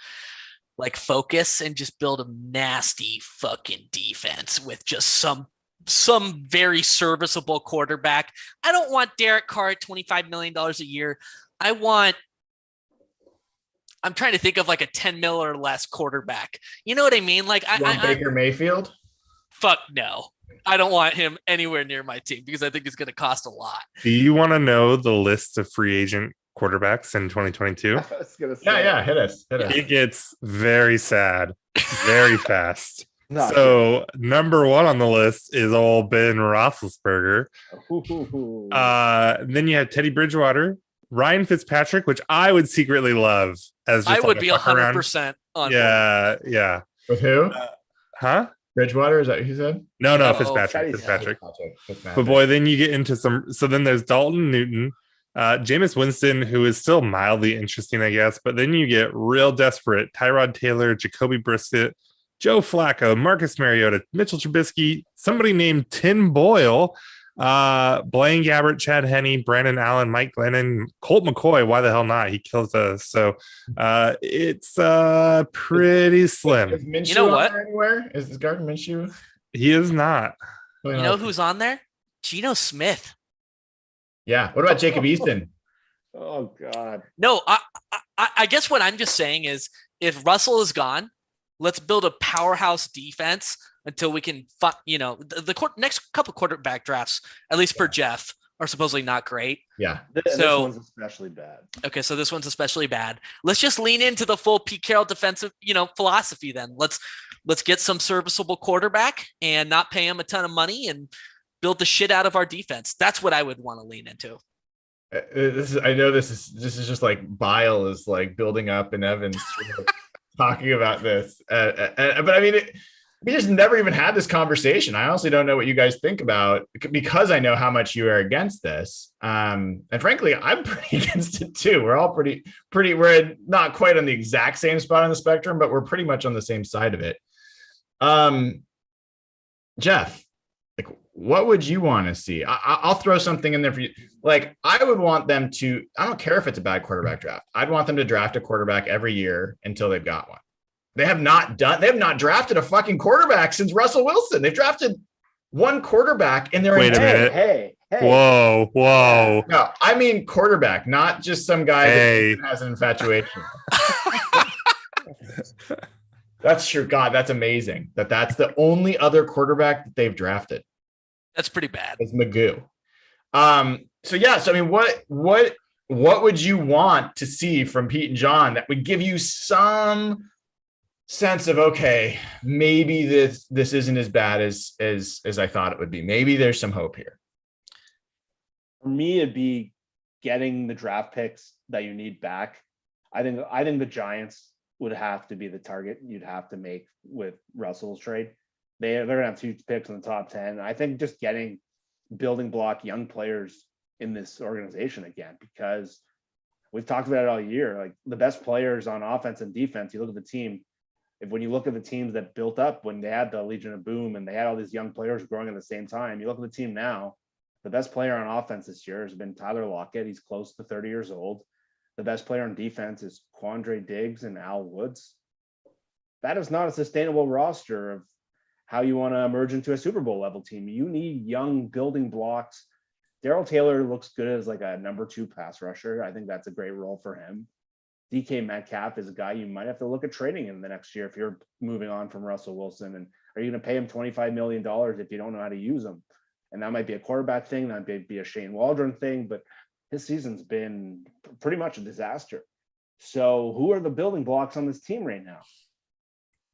like focus and just build a nasty fucking defense with just some very serviceable quarterback. I don't want Derek Carr at $25 million a year. I'm trying to think of like a 10 mil or less quarterback. You know what I mean? Like Baker Mayfield? Fuck no. I don't want him anywhere near my team because I think it's going to cost a lot. Do you want to know the list of free agent quarterbacks in 2022? I was gonna say, Yeah, hit us. It gets very sad very fast. Not So number one on the list is old Ben Roethlisberger. good. Then you have Teddy Bridgewater, Ryan Fitzpatrick, which I would secretly love as just I would like be a fuck around. 100% on board. Yeah. With who? Huh? Bridgewater? Is that what you said? No, No, Fitzpatrick. Fitzpatrick. But boy, then you get into some. So then there's Dalton Newton, Jameis Winston, who is still mildly interesting, I guess. But then you get real desperate: Tyrod Taylor, Jacoby Brissett, Joe Flacco, Marcus Mariota, Mitchell Trubisky, somebody named Tim Boyle, Blaine Gabbert, Chad Henne, Brandon Allen, Mike Glennon, Colt McCoy. Why the hell not? He kills us. So it's pretty slim. Is Minshew You know what? on there anywhere? Is Gardner Minshew? He is not. You know who's on there? Geno Smith. Yeah. What about Jacob Eason? Oh God. No, I guess what I'm just saying is if Russell is gone, let's build a powerhouse defense until we can, the next couple quarterback drafts, at least per Jeff, are supposedly not great. Yeah. This So- one's especially bad. Okay, so this one's especially bad. Let's just lean into the full Pete Carroll defensive, philosophy then. Let's get some serviceable quarterback and not pay him a ton of money and build the shit out of our defense. That's what I would want to lean into. I know this is just like bile is like building up in Evans talking about this. But I mean, we just never even had this conversation. I honestly don't know what you guys think about because I know how much you are against this. And frankly, I'm pretty against it too. We're all pretty, we're not quite on the exact same spot on the spectrum, but we're pretty much on the same side of it. Jeff, like, what would you want to see? I'll throw something in there for you. Like, I would want them to, I don't care if it's a bad quarterback draft. I'd want them to draft a quarterback every year until they've got one. They have not drafted a fucking quarterback since Russell Wilson. They've drafted one quarterback in their Wait a entire- minute. Hey. Whoa. No, I mean quarterback, not just some guy that has an infatuation. That's true. God, that's amazing. That's the only other quarterback that they've drafted. That's pretty bad. It's Magoo. So yeah, so I mean, what would you want to see from Pete and John that would give you some sense of, okay, maybe this isn't as bad as I thought it would be. Maybe there's some hope here. For me, it'd be getting the draft picks that you need back. I think the Giants would have to be the target you'd have to make with Russell's trade. They're gonna have 2 picks in the top 10. I think just getting building block young players in this organization again, because we've talked about it all year. Like the best players on offense and defense, you look at the team. When you look at the teams that built up when they had the Legion of Boom and they had all these young players growing at the same time, you look at the team now, the best player on offense this year has been Tyler Lockett. He's close to 30 years old. The best player on defense is Quandre Diggs and Al Woods. That is not a sustainable roster of how you want to emerge into a Super Bowl level team. You need young building blocks. Darrell Taylor looks good as like a number 2 pass rusher. I think that's a great role for him. DK Metcalf is a guy you might have to look at trading in the next year if you're moving on from Russell Wilson. And are you going to pay him $25 million if you don't know how to use him? And that might be a quarterback thing. That might be a Shane Waldron thing, but his season's been pretty much a disaster. So who are the building blocks on this team right now?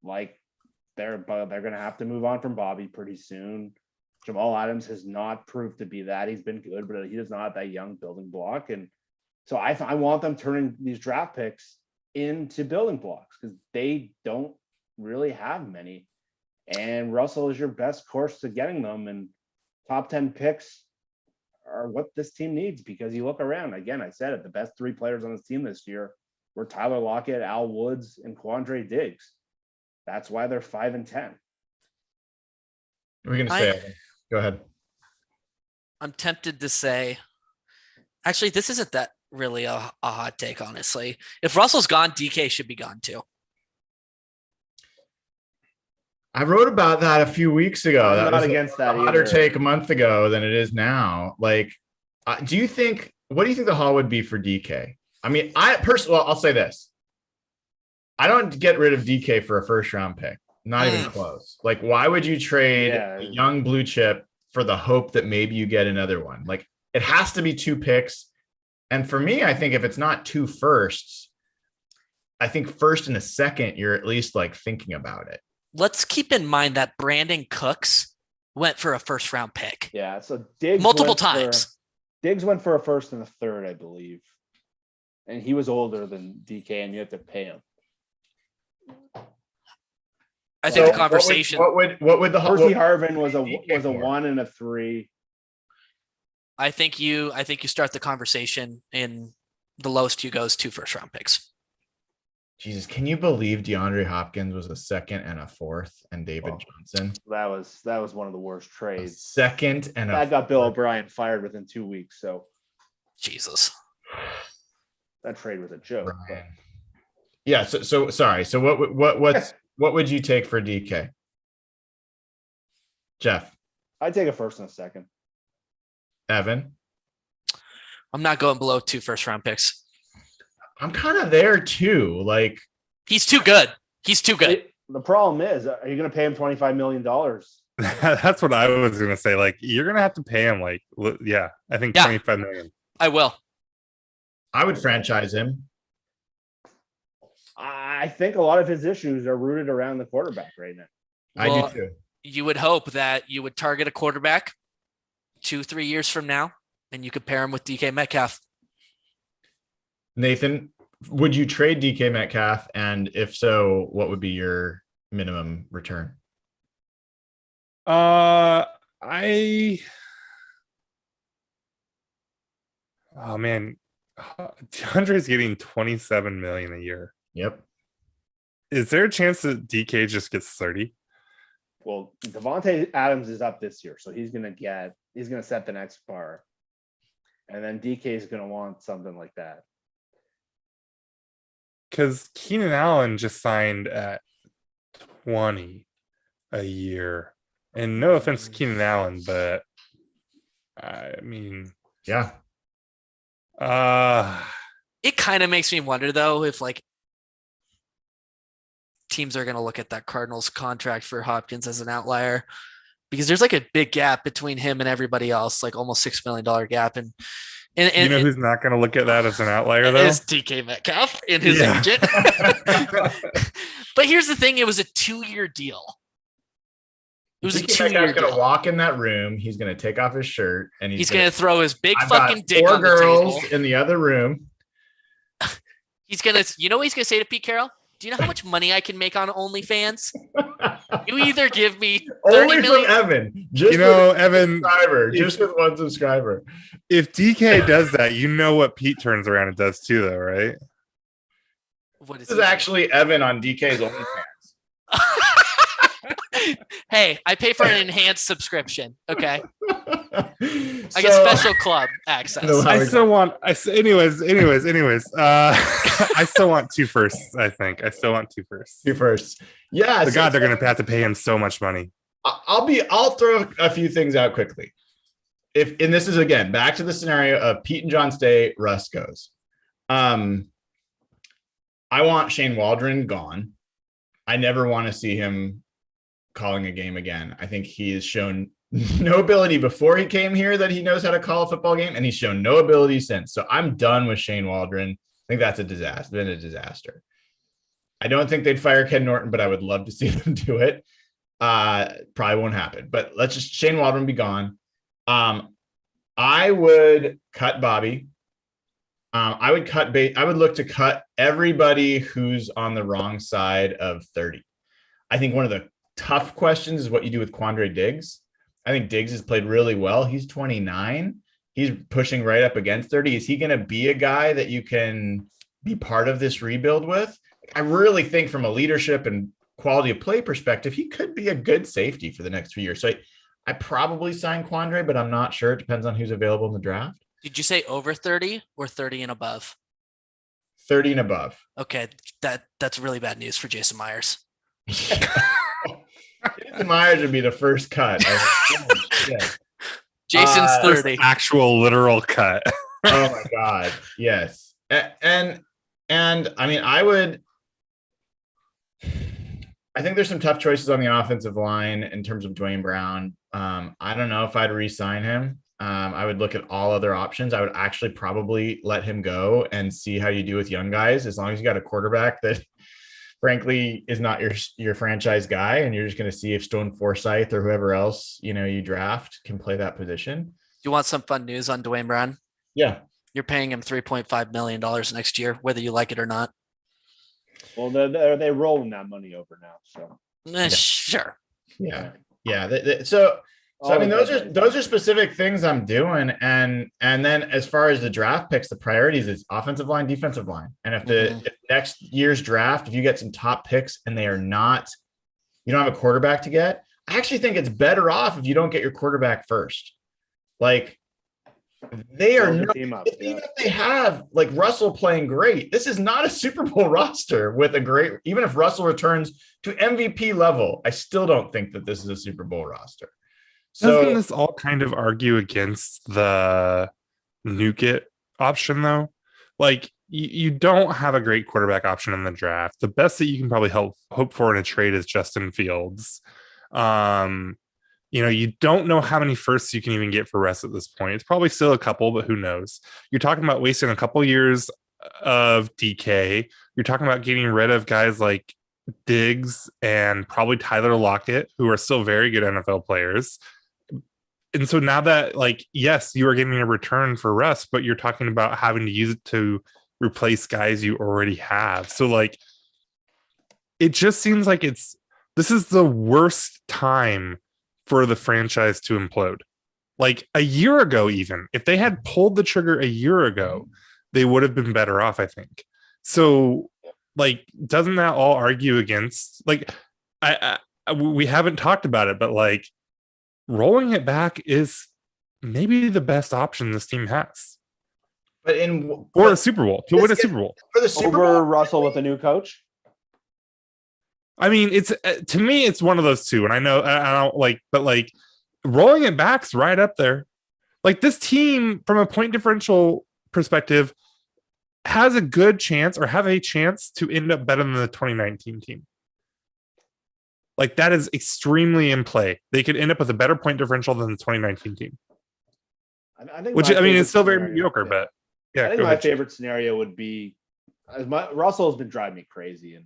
Like they're going to have to move on from Bobby pretty soon. Jamal Adams has not proved to be that. He's been good, but he does not have that young building block. And so I want them turning these draft picks into building blocks because they don't really have many. And Russell is your best course to getting them. And top 10 picks are what this team needs because you look around. Again, I said it, the best 3 players on this team this year were Tyler Lockett, Al Woods, and Quandre Diggs. That's why they're 5 and 10. What are we going to say? Go ahead. I'm tempted to say, actually, this isn't that really a hot take, honestly. If Russell's gone, DK should be gone too. I wrote about that a few weeks ago. I'm that not was against that hotter either. take a month ago than it is now. Like, what do you think the haul would be for DK? I mean, I'll say this. I don't get rid of DK for a first round pick. Not even close. Like, why would you trade a young blue chip for the hope that maybe you get another one? Like, it has to be 2 picks. And for me, I think if it's not 2 firsts, I think first and a second, you're at least like thinking about it. Let's keep in mind that Brandon Cooks went for a first round pick. Yeah. So Diggs multiple times. Diggs went for a first and a third, I believe. And he was older than DK and you have to pay him. I think the conversation. What would the Percy Harvin was a 1 and a 3. I think you start the conversation in the lowest you goes 2 first round picks. Jesus, can you believe DeAndre Hopkins was a 2nd and a 4th and David Johnson? That was one of the worst trades. 2nd and that got Bill O'Brien fired within 2 weeks. So Jesus. That trade was a joke. Yeah, so sorry. So what would you take for DK? Jeff. I'd take a first and a second. Evan. I'm not going below 2 first round picks. I'm kind of there too. Like he's too good. He's too good. The problem is, are you going to pay him $25 million? That's what I was going to say. Like, you're going to have to pay him. Like, yeah, I think $25 million. I will. I would franchise him. I think a lot of his issues are rooted around the quarterback right now. I do too. You would hope that you would target a quarterback 2-3 years from now, and you could pair him with DK Metcalf. Nathan, would you trade DK Metcalf? And if so, what would be your minimum return? Oh man, DeAndre's getting $27 million a year. Yep. Is there a chance that DK just gets 30? Well, Devontae Adams is up this year, so he's gonna set the next bar, and then DK is gonna want something like that. Because Keenan Allen just signed at 20 a year. And no offense to Keenan Allen, but I mean, yeah. It kind of makes me wonder though, if like teams are going to look at that Cardinals contract for Hopkins as an outlier. because there's like a big gap between him and everybody else, like almost $6 million gap. And You know who's not going to look at that as an outlier, though? is DK Metcalf and his Yeah. agent. But here's the thing: it was a 2-year deal. It was a DK 2-year Metcalf's gonna deal. walk in that room. He's gonna take off his shirt and He's gonna throw his big I've fucking got dick 4 on the girls table. in the other room. He's gonna, you know what he's gonna say to Pete Carroll? Do you know how much money I can make on OnlyFans? You either give me 30 Only million. from Evan. Just You know, with Evan, subscriber. if- Just with 1 subscriber. if DK does that, you know what Pete turns around and does too, though, right? What is This he is actually Evan on DK's OnlyFans. Hey, I pay for an enhanced subscription. Okay, I get So- special club access. No, I still want. Anyways. I still want 2 firsts. I think I still want 2 firsts. You first. Yeah. But God, they're going to have to pay him so much money. I'll throw a few things out quickly. And this is again back to the scenario of Pete and John stay, Russ goes. I want Shane Waldron gone. I never want to see him calling a game again. I think he has shown no ability before he came here that he knows how to call a football game, and he's shown no ability since. So I'm done with Shane Waldron. I think that's a disaster. Been a disaster. I don't think they'd fire Ken Norton, but I would love to see them do it. Probably won't happen. But let's just Shane Waldron be gone. I would cut Bobby. I would look to cut everybody who's on the wrong side of 30. I think one of the tough questions is what you do with Quandre Diggs. I think Diggs has played really well. He's 29. He's pushing right up against 30. Is he going to be a guy that you can be part of this rebuild with? I really think from a leadership and quality of play perspective, he could be a good safety for the next few years. So I probably sign Quandre, but I'm not sure. It depends on who's available in the draft. Did you say over 30 or 30 and above? 30 and above. Okay, that's really bad news for Jason Myers. Jason Myers would be the first cut. Jason's 30. Actual literal cut. Oh my God. Yes. And I mean, I think there's some tough choices on the offensive line in terms of Dwayne Brown. I don't know if I'd re-sign him. I would look at all other options. I would actually probably let him go and see how you do with young guys, as long as you got a quarterback that frankly is not your franchise guy, and you're just going to see if Stone Forsythe or whoever else, you draft can play that position. Do you want some fun news on Dwayne Brown? Yeah. You're paying him $3.5 million next year, whether you like it or not. Well, they're rolling that money over now. So Sure. Yeah. So I mean, those are specific things I'm doing, and then as far as the draft picks, the priorities is offensive line, defensive line, and if next year's draft, if you get some top picks and they are not, you don't have a quarterback to get, I actually think it's better off if you don't get your quarterback first. Like they are not, even if they have like Russell playing great, this is not a Super Bowl roster with a great. Even if Russell returns to MVP level, I still don't think that this is a Super Bowl roster. So doesn't this all kind of argue against the nuke it option, though? Like, you don't have a great quarterback option in the draft. The best that you can probably hope for in a trade is Justin Fields. You don't know how many firsts you can even get for Russ at this point. It's probably still a couple, but who knows? You're talking about wasting a couple years of DK. You're talking about getting rid of guys like Diggs and probably Tyler Lockett, who are still very good NFL players. And so now that, like, yes, you are getting a return for Russ, but you're talking about having to use it to replace guys you already have. So, like, it just seems like this is the worst time for the franchise to implode. Like a year ago, even if they had pulled the trigger a year ago, they would have been better off, I think. So, like, doesn't that all argue against, like, we haven't talked about it, but like, rolling it back is maybe the best option this team has. But or a Super Bowl, to win a Super Bowl. For the Super over Bowl, Russell with a new coach. I mean, it's to me, it's one of those two, and I know I don't like, but like rolling it back's right up there. Like this team, from a point differential perspective, has a good chance or have a chance to end up better than the 2019 team. Like that is extremely in play. They could end up with a better point differential than the 2019 team. I think, Which my I mean, favorite it's still very scenario- mediocre, yeah. but yeah. I think go my ahead, Chief. favorite scenario would be Russell has been driving me crazy, and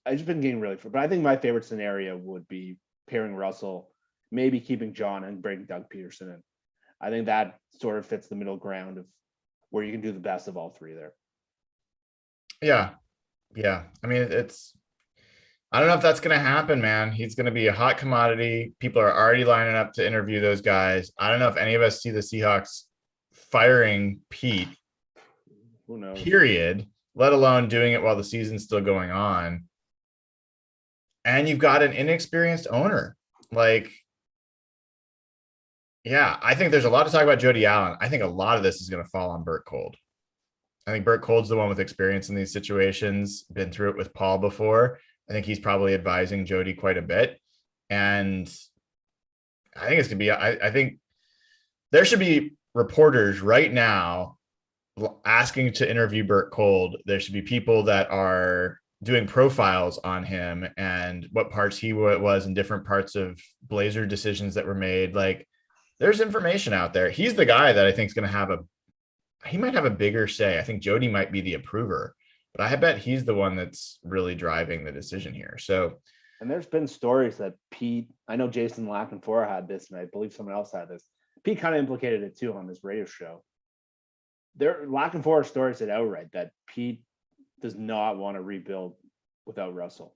I've just been getting really. But I think my favorite scenario would be pairing Russell, maybe keeping John and bringing Doug Peterson in. I think that sort of fits the middle ground of where you can do the best of all three there. Yeah. I mean, I don't know if that's going to happen, man. He's going to be a hot commodity. People are already lining up to interview those guys. I don't know if any of us see the Seahawks firing Pete, Who knows? period, let alone doing it while the season's still going on. And you've got an inexperienced owner. Like, yeah, I think there's a lot to talk about Jody Allen. I think a lot of this is going to fall on Burt Cold. I think Burt Cold's the one with experience in these situations, been through it with Paul before. I think he's probably advising Jody quite a bit. And I think it's going to be, I think there should be reporters right now asking to interview Burt Cold. There should be people that are doing profiles on him and what parts he was in different parts of Blazer decisions that were made. Like, there's information out there. He's the guy that I think is going to he might have a bigger say. I think Jody might be the approver, but I bet he's the one that's really driving the decision here. So, and there's been stories that Pete, I know Jason Lackenfora had this, and I believe someone else had this. Pete kind of implicated it too on this radio show. Lackenfora stories said outright that Pete does not want to rebuild without Russell.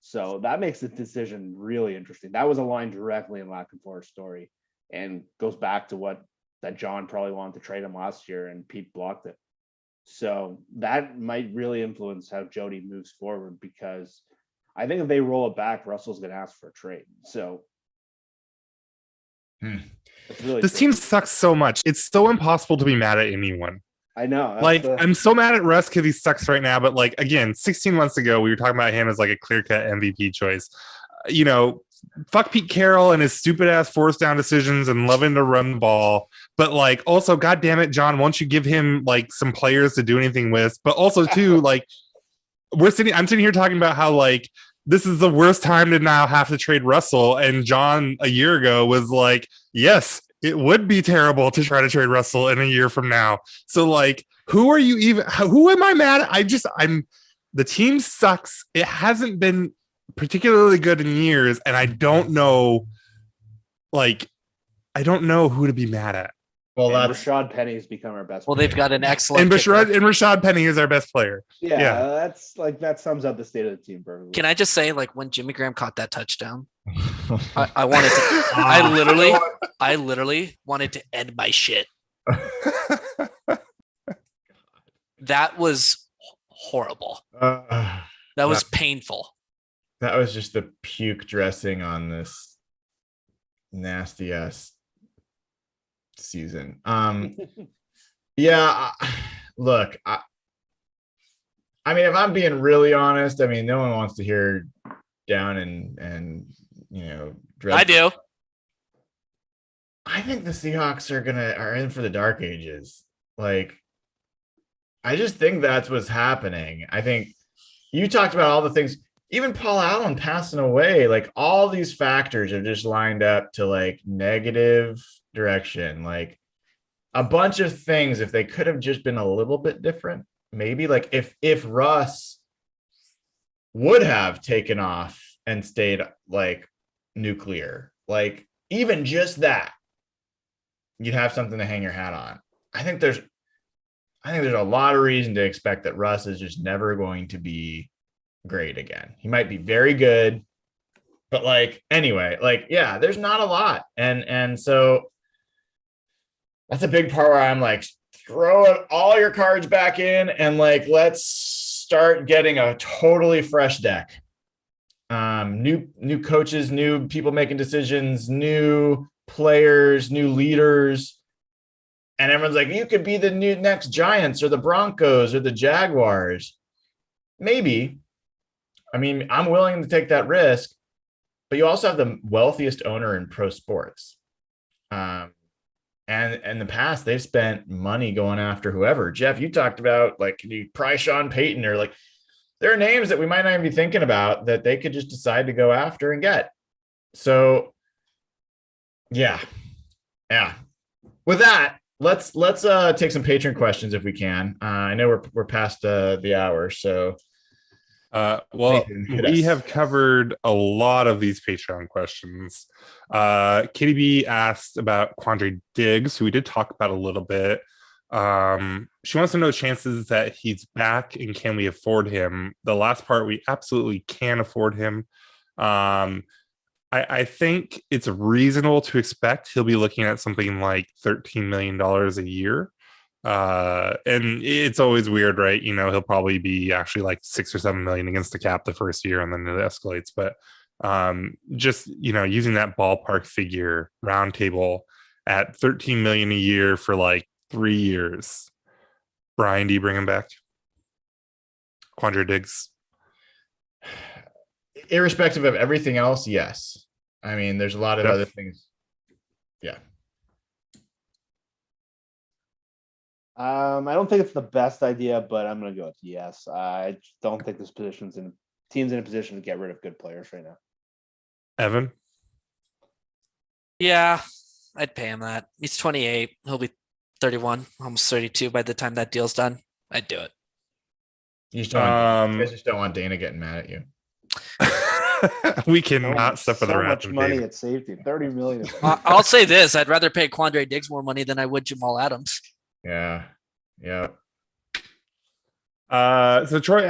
So that makes the decision really interesting. That was a line directly in Lackenfora's story and goes back to that John probably wanted to trade him last year and Pete blocked it. So that might really influence how Jody moves forward, because I think if they roll it back, Russell's going to ask for a trade. So it's really This team sucks so much. It's so impossible to be mad at anyone. I know. Like, I'm so mad at Russ because he sucks right now. But like, again, 16 months ago, we were talking about him as like a clear-cut MVP choice. Fuck Pete Carroll and his stupid ass forced down decisions and loving to run the ball. But like, also, God damn it, John, won't you give him like some players to do anything with? But also too, like, I'm sitting here talking about how like this is the worst time to now have to trade Russell. And John a year ago was like, yes, it would be terrible to try to trade Russell in a year from now. So like, who am I mad at? The team sucks. It hasn't been particularly good in years. And I don't know who to be mad at. Well, that's Rashad Penny has become our best. Well, they've got an excellent. And Rashad Penny is our best player. Yeah, that's like that sums up the state of the team perfectly. Can I just say, like, when Jimmy Graham caught that touchdown, I wanted to. I literally wanted to end my shit. That was horrible. That was painful. That was just the puke dressing on this nasty ass season. Look, I mean, if I'm being really honest, I mean, no one wants to hear down and I do. I think the Seahawks are in for the dark ages. Like, I just think that's what's happening. I think you talked about all the things, even Paul Allen passing away, like all these factors are just lined up to like negative direction. Like a bunch of things, if they could have just been a little bit different, maybe like if Russ would have taken off and stayed like nuclear, like even just that, you'd have something to hang your hat on. I think there's a lot of reason to expect that Russ is just never going to be great again. He might be very good, but like, anyway, like, yeah, there's not a lot. And so that's a big part where I'm like, throw all your cards back in and like, let's start getting a totally fresh deck. New coaches, new people making decisions, new players, new leaders. And everyone's like, you could be the new next Giants or the Broncos or the Jaguars. Maybe. I mean, I'm willing to take that risk, but you also have the wealthiest owner in pro sports. And in the past, they've spent money going after whoever. Jeff, you talked about like, can you pry Sean Payton or like, there are names that we might not even be thinking about that they could just decide to go after and get. So yeah. With that, let's take some patron questions if we can. I know we're past the hour, so well, Nathan, hit we us. have covered a lot of these Patreon questions. Kitty B asked about Quandre Diggs, who we did talk about a little bit. She wants to know chances that he's back and can we afford him? The last part, we absolutely can afford him. I think it's reasonable to expect he'll be looking at something like $13 million a year. And it's always weird, right? You know, he'll probably be actually like 6 or 7 million against the cap the first year and then it escalates. But just, you know, using that ballpark figure round table at 13 million a year for like 3 years. Brian, do you bring him back? Quandre Diggs. Irrespective of everything else, yes. I mean, there's a lot of other things. Yeah. I don't think it's the best idea, but I'm going to go with yes. I don't think this team's in a position to get rid of good players right now. Evan? Yeah, I'd pay him that. He's 28. He'll be 31, almost 32 by the time that deal's done. I'd do it. You guys just don't want Dayna getting mad at you. We cannot suffer the so wrath much of money David. at safety. 30 million. I'll say this: I'd rather pay Quandre Diggs more money than I would Jamal Adams. Yeah. So Troy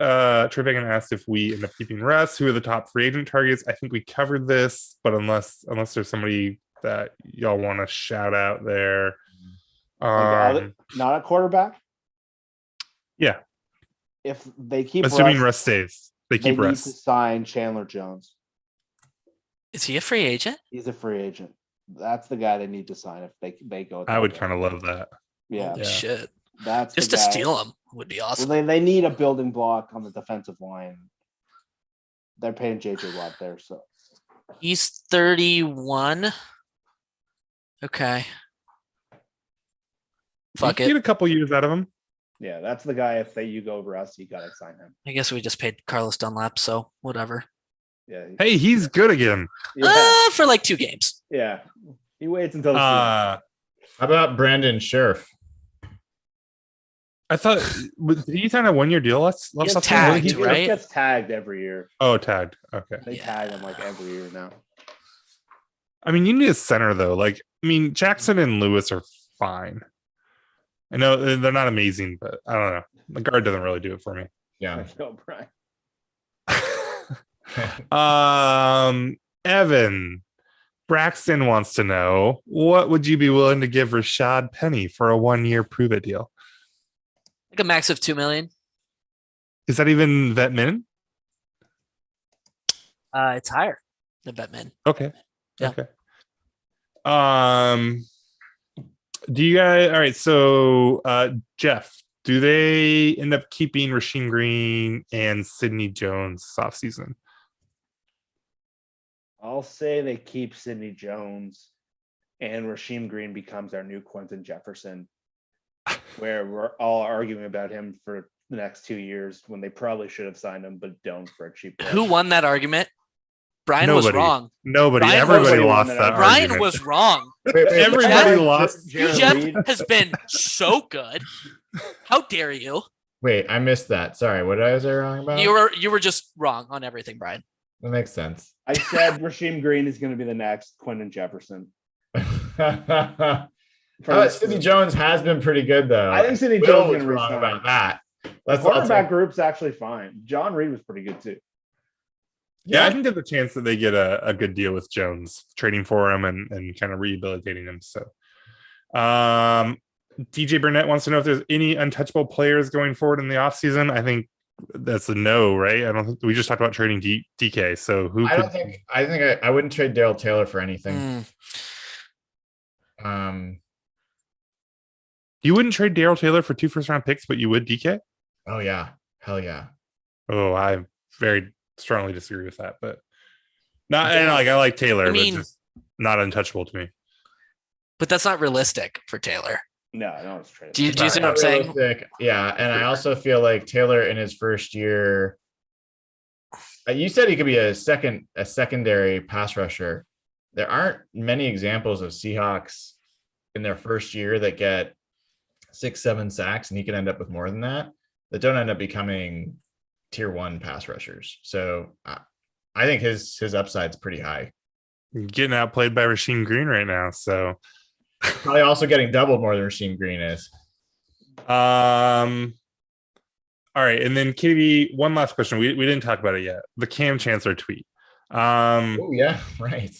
Vagan asked if we end up keeping Russ. Who are the top free agent targets? I think we covered this, but unless there's somebody that y'all want to shout out there, Not a quarterback. Yeah. If they keep assuming Russ stays, they keep need Russ. to sign Chandler Jones. Is he a free agent? He's a free agent. That's the guy they need to sign if they go. I would kind of love that. Yeah. Holy shit. That's just to steal him would be awesome. Well, they need a building block on the defensive line. They're paying JJ Watt there, so he's 31. Okay. Fuck you it. Get a couple years out of him. Yeah, that's the guy. If you go over us, you gotta sign him. I guess we just paid Carlos Dunlap, so whatever. Yeah. Hey, he's good again. Yeah. For like 2 games. Yeah. He waits until. How about Brandon Scherf? I thought did he sign a 1-year deal? Let's tagged, he right? gets tagged every year. Oh, tagged. Okay. They tag him like every year now. I mean, you need a center though. Like, I mean, Jackson and Lewis are fine. I know they're not amazing, but I don't know. The guard doesn't really do it for me. Yeah. No, Brian. Evan Braxton wants to know, what would you be willing to give Rashad Penny for a 1-year prove it deal? Like a max of $2 million. Is that even vet min? It's higher than Batman. Okay. Yeah. Okay. Do you guys all right? So Jeff, do they end up keeping Rasheem Green and Sidney Jones this offseason? I'll say they keep Sidney Jones and Rasheem Green becomes our new Quentin Jefferson, where we're all arguing about him for the next 2 years when they probably should have signed him, but don't for a cheap price. Who won that argument? Brian was wrong. Nobody. Brian Everybody was- lost that Brian argument. was wrong. Everybody lost. Jeff has been so good. How dare you? Wait, I missed that. Sorry, what was I wrong about? You were just wrong on everything, Brian. That makes sense. I said Rasheem Green is going to be the next Quentin Jefferson. Sidney Jones has been pretty good though. I think Sidney Will Jones was is going to wrong resign. about that. The quarterback group's actually fine. John Reed was pretty good too. Yeah, I think there's a chance that they get a good deal with Jones, trading for him and kind of rehabilitating him. So, DJ Burnett wants to know if there's any untouchable players going forward in the offseason. I think that's a no, right? I don't think we just talked about trading DK. So I wouldn't trade Daryl Taylor for anything. You wouldn't trade Daryl Taylor for 2 first-round picks, but you would DK? Oh yeah, hell yeah. Oh, I very strongly disagree with that, but not. And I like Taylor, but just not untouchable to me. But that's not realistic for Taylor. No, it's trade. Do you see what I'm saying? Yeah, and I also feel like Taylor in his first year. You said he could be a secondary pass rusher. There aren't many examples of Seahawks in their first year that get 6-7 sacks, and he can end up with more than that don't end up becoming tier 1 pass rushers. So I think his upside's pretty high. Getting outplayed by Rasheem Green right now, so probably also getting doubled more than Rasheem Green is. All right, and then KD, one last question. We didn't talk about it yet. The Cam Chancellor tweet. Oh yeah, right.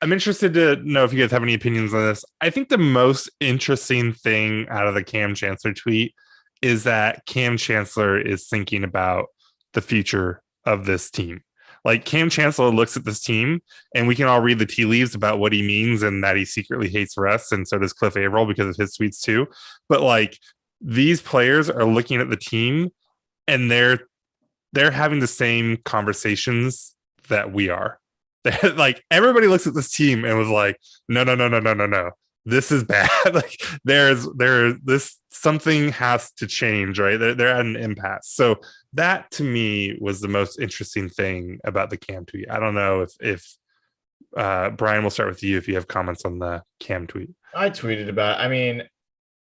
I'm interested to know if you guys have any opinions on this. I think the most interesting thing out of the Cam Chancellor tweet is that Cam Chancellor is thinking about the future of this team. Like, Cam Chancellor looks at this team, and we can all read the tea leaves about what he means and that he secretly hates Russ, and so does Cliff Averill because of his tweets too. But like, these players are looking at the team, and they're having the same conversations that we are. Like, everybody looks at this team and was like, no, this is bad. Like, there's this, something has to change, right? They're at an impasse. So that to me was the most interesting thing about the Cam tweet. I don't know if Brian, we'll start with you if you have comments on the Cam tweet. I tweeted about it. I mean,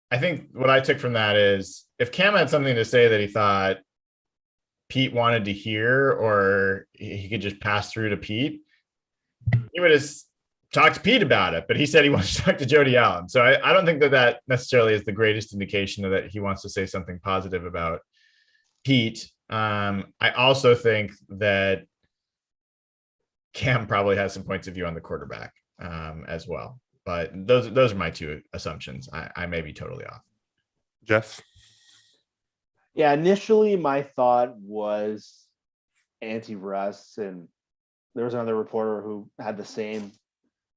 I think what I took from that is if Cam had something to say that he thought Pete wanted to hear, or he could just pass through to Pete, he would have talked to Pete about it, but he said he wants to talk to Jody Allen. So I don't think that necessarily is the greatest indication of that he wants to say something positive about Pete. I also think that Cam probably has some points of view on the quarterback as well. But those are my two assumptions. I may be totally off. Jeff? Yeah, initially my thought was anti-Russ, and there was another reporter who had the same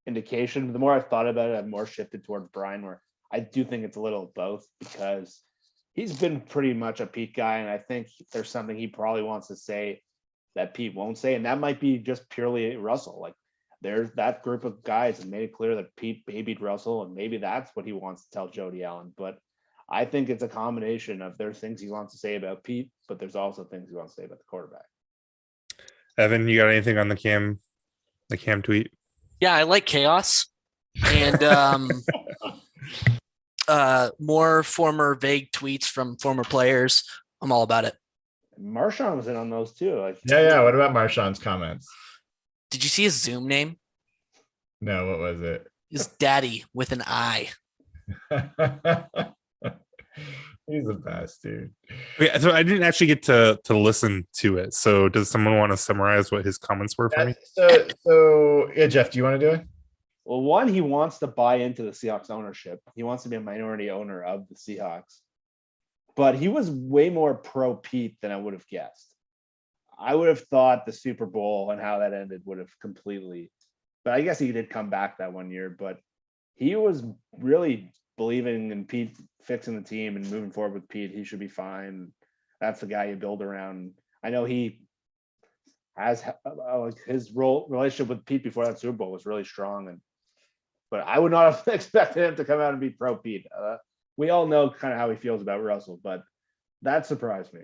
indication. The more I've thought about it, I've more shifted towards Brian, where I do think it's a little of both, because he's been pretty much a Pete guy, and I think there's something he probably wants to say that Pete won't say, and that might be just purely Russell. Like, there's that group of guys that made it clear that Pete babied Russell, and maybe that's what he wants to tell Jody Allen. But I think it's a combination of there's things he wants to say about Pete, but there's also things he wants to say about the quarterback. Evan, you got anything on the Cam tweet? Yeah, I like chaos, and more former vague tweets from former players. I'm all about it. Marshawn was in on those too. Like, yeah. What about Marshawn's comments? Did you see his Zoom name? No, what was it? His Daddy with an I. He's the best, dude. Yeah, so I didn't actually get to listen to it. So does someone want to summarize what his comments were for me? So yeah, Jeff, do you want to do it? Well, one, he wants to buy into the Seahawks ownership. He wants to be a minority owner of the Seahawks. But he was way more pro Pete than I would have guessed. I would have thought the Super Bowl and how that ended would have completely, but I guess he did come back that one year. But he was really believing in Pete fixing the team and moving forward with Pete. He should be fine. That's the guy you build around. I know he has his relationship with Pete before that Super Bowl was really strong, but I would not have expected him to come out and be pro Pete. We all know kind of how he feels about Russell, but that surprised me.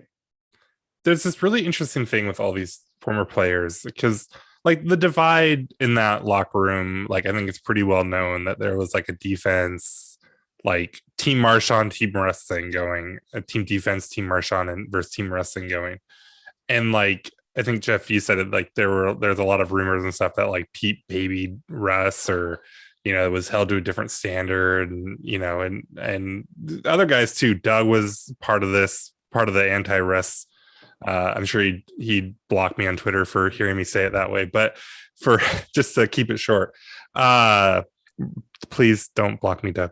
There's this really interesting thing with all these former players, because like the divide in that locker room, like I think it's pretty well known that there was like a defense, like Team Marshawn, Team Russ thing going, a team defense, Team Marshawn and versus Team Russ thing going. And like, I think Jeff, you said it, like there's a lot of rumors and stuff that like Pete babied Russ, or, you know, it was held to a different standard, and, you know, and other guys too. Doug was part of the anti-Russ. I'm sure he'd block me on Twitter for hearing me say it that way, but for just to keep it short, please don't block me, Doug.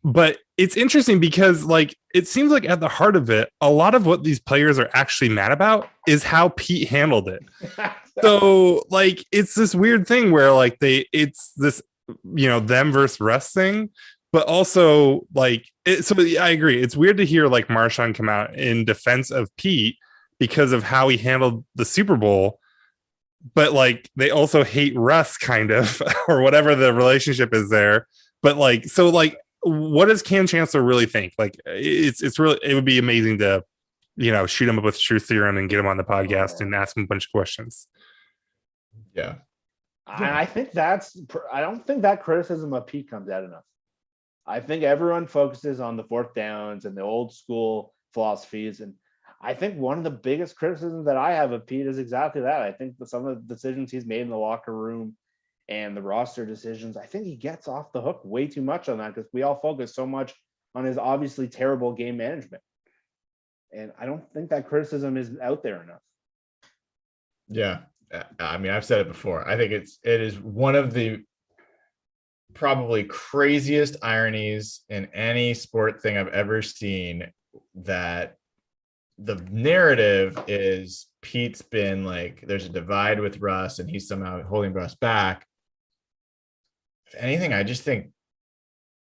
But it's interesting because like, it seems like at the heart of it, a lot of what these players are actually mad about is how Pete handled it. So like, it's this weird thing where like it's this, you know, them versus Russ thing, but also like, so I agree. It's weird to hear like Marshawn come out in defense of Pete because of how he handled the Super Bowl, but like they also hate Russ kind of, or whatever the relationship is there. But like, so like, what does Cam Chancellor really think? Like, it's really, it would be amazing to, shoot him up with truth serum and get him on the podcast and ask him a bunch of questions. Yeah. I think I don't think that criticism of Pete comes out enough. I think everyone focuses on the fourth downs and the old school philosophies. And I think one of the biggest criticisms that I have of Pete is exactly that. I think that some of the decisions he's made in the locker room and the roster decisions, I think he gets off the hook way too much on that because we all focus so much on his obviously terrible game management. And I don't think that criticism is out there enough. Yeah. I mean, I've said it before. I think it is one of the probably craziest ironies in any sport thing I've ever seen, that the narrative is Pete's been like, there's a divide with Russ and he's somehow holding Russ back. If anything, I just think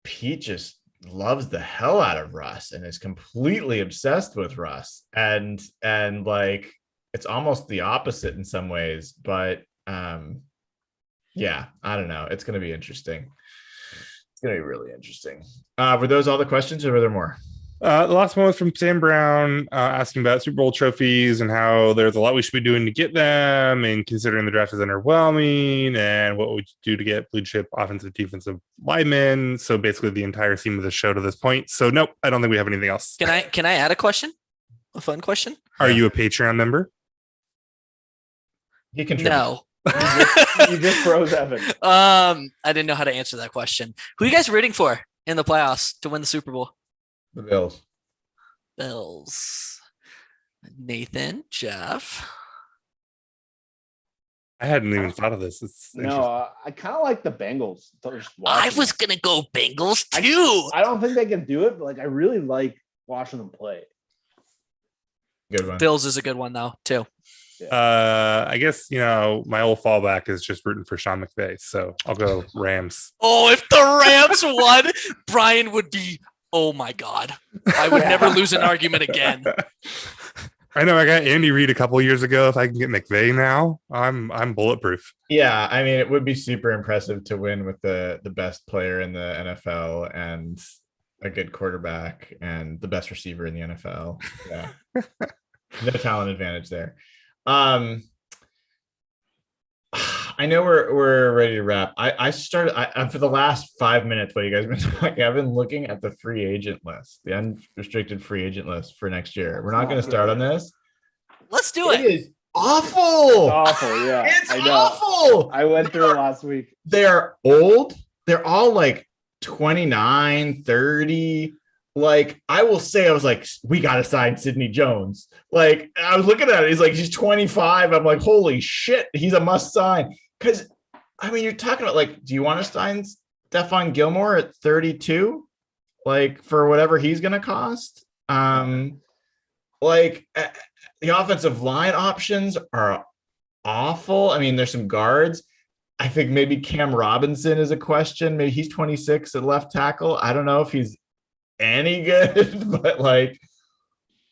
Pete just loves the hell out of Russ and is completely obsessed with Russ. And like, it's almost the opposite in some ways, but yeah, I don't know. It's going to be interesting. It's going to be really interesting. Were those all the questions or were there more? The last one was from Sam Brown, asking about Super Bowl trophies and how there's a lot we should be doing to get them, and considering the draft is underwhelming, and what would you do to get blue chip offensive, defensive linemen. So basically the entire theme of the show to this point. So nope, I don't think we have anything else. Can I add a question? A fun question? Are you a Patreon member? He can. No. You just froze Evan. I didn't know how to answer that question. Who are you guys rooting for in the playoffs to win the Super Bowl? The Bills. Bills. Nathan, Jeff. I hadn't even thought of this. No, I kind of like the Bengals. I was going to go Bengals too. I don't think they can do it, but like I really like watching them play. Good one. Bills is a good one though too. I guess, my old fallback is just rooting for Sean McVay. So I'll go Rams. Oh, if the Rams won, Brian would be, oh my God. I would never lose an argument again. I know I got Andy Reid a couple of years ago. If I can get McVay now, I'm bulletproof. Yeah, I mean, it would be super impressive to win with the best player in the NFL and a good quarterback and the best receiver in the NFL. Yeah. No talent advantage there. I know we're ready to wrap. I started for the last 5 minutes while you guys have been talking, I've been looking at the free agent list, the unrestricted free agent list for next year. We're not going to start on this. Let's do it. It is awful. It's awful, yeah. It's awful. I went through it last week. They're old. They're all like 29, 30. Like, I will say, I was like, we got to sign Sidney Jones. Like, I was looking at it. He's 25. I'm like, holy shit, he's a must sign. Because, I mean, you're talking about, like, do you want to sign Stephon Gilmore at 32? Like, for whatever he's going to cost? The offensive line options are awful. I mean, there's some guards. I think maybe Cam Robinson is a question. Maybe he's 26 at left tackle. I don't know if he's any good, but like,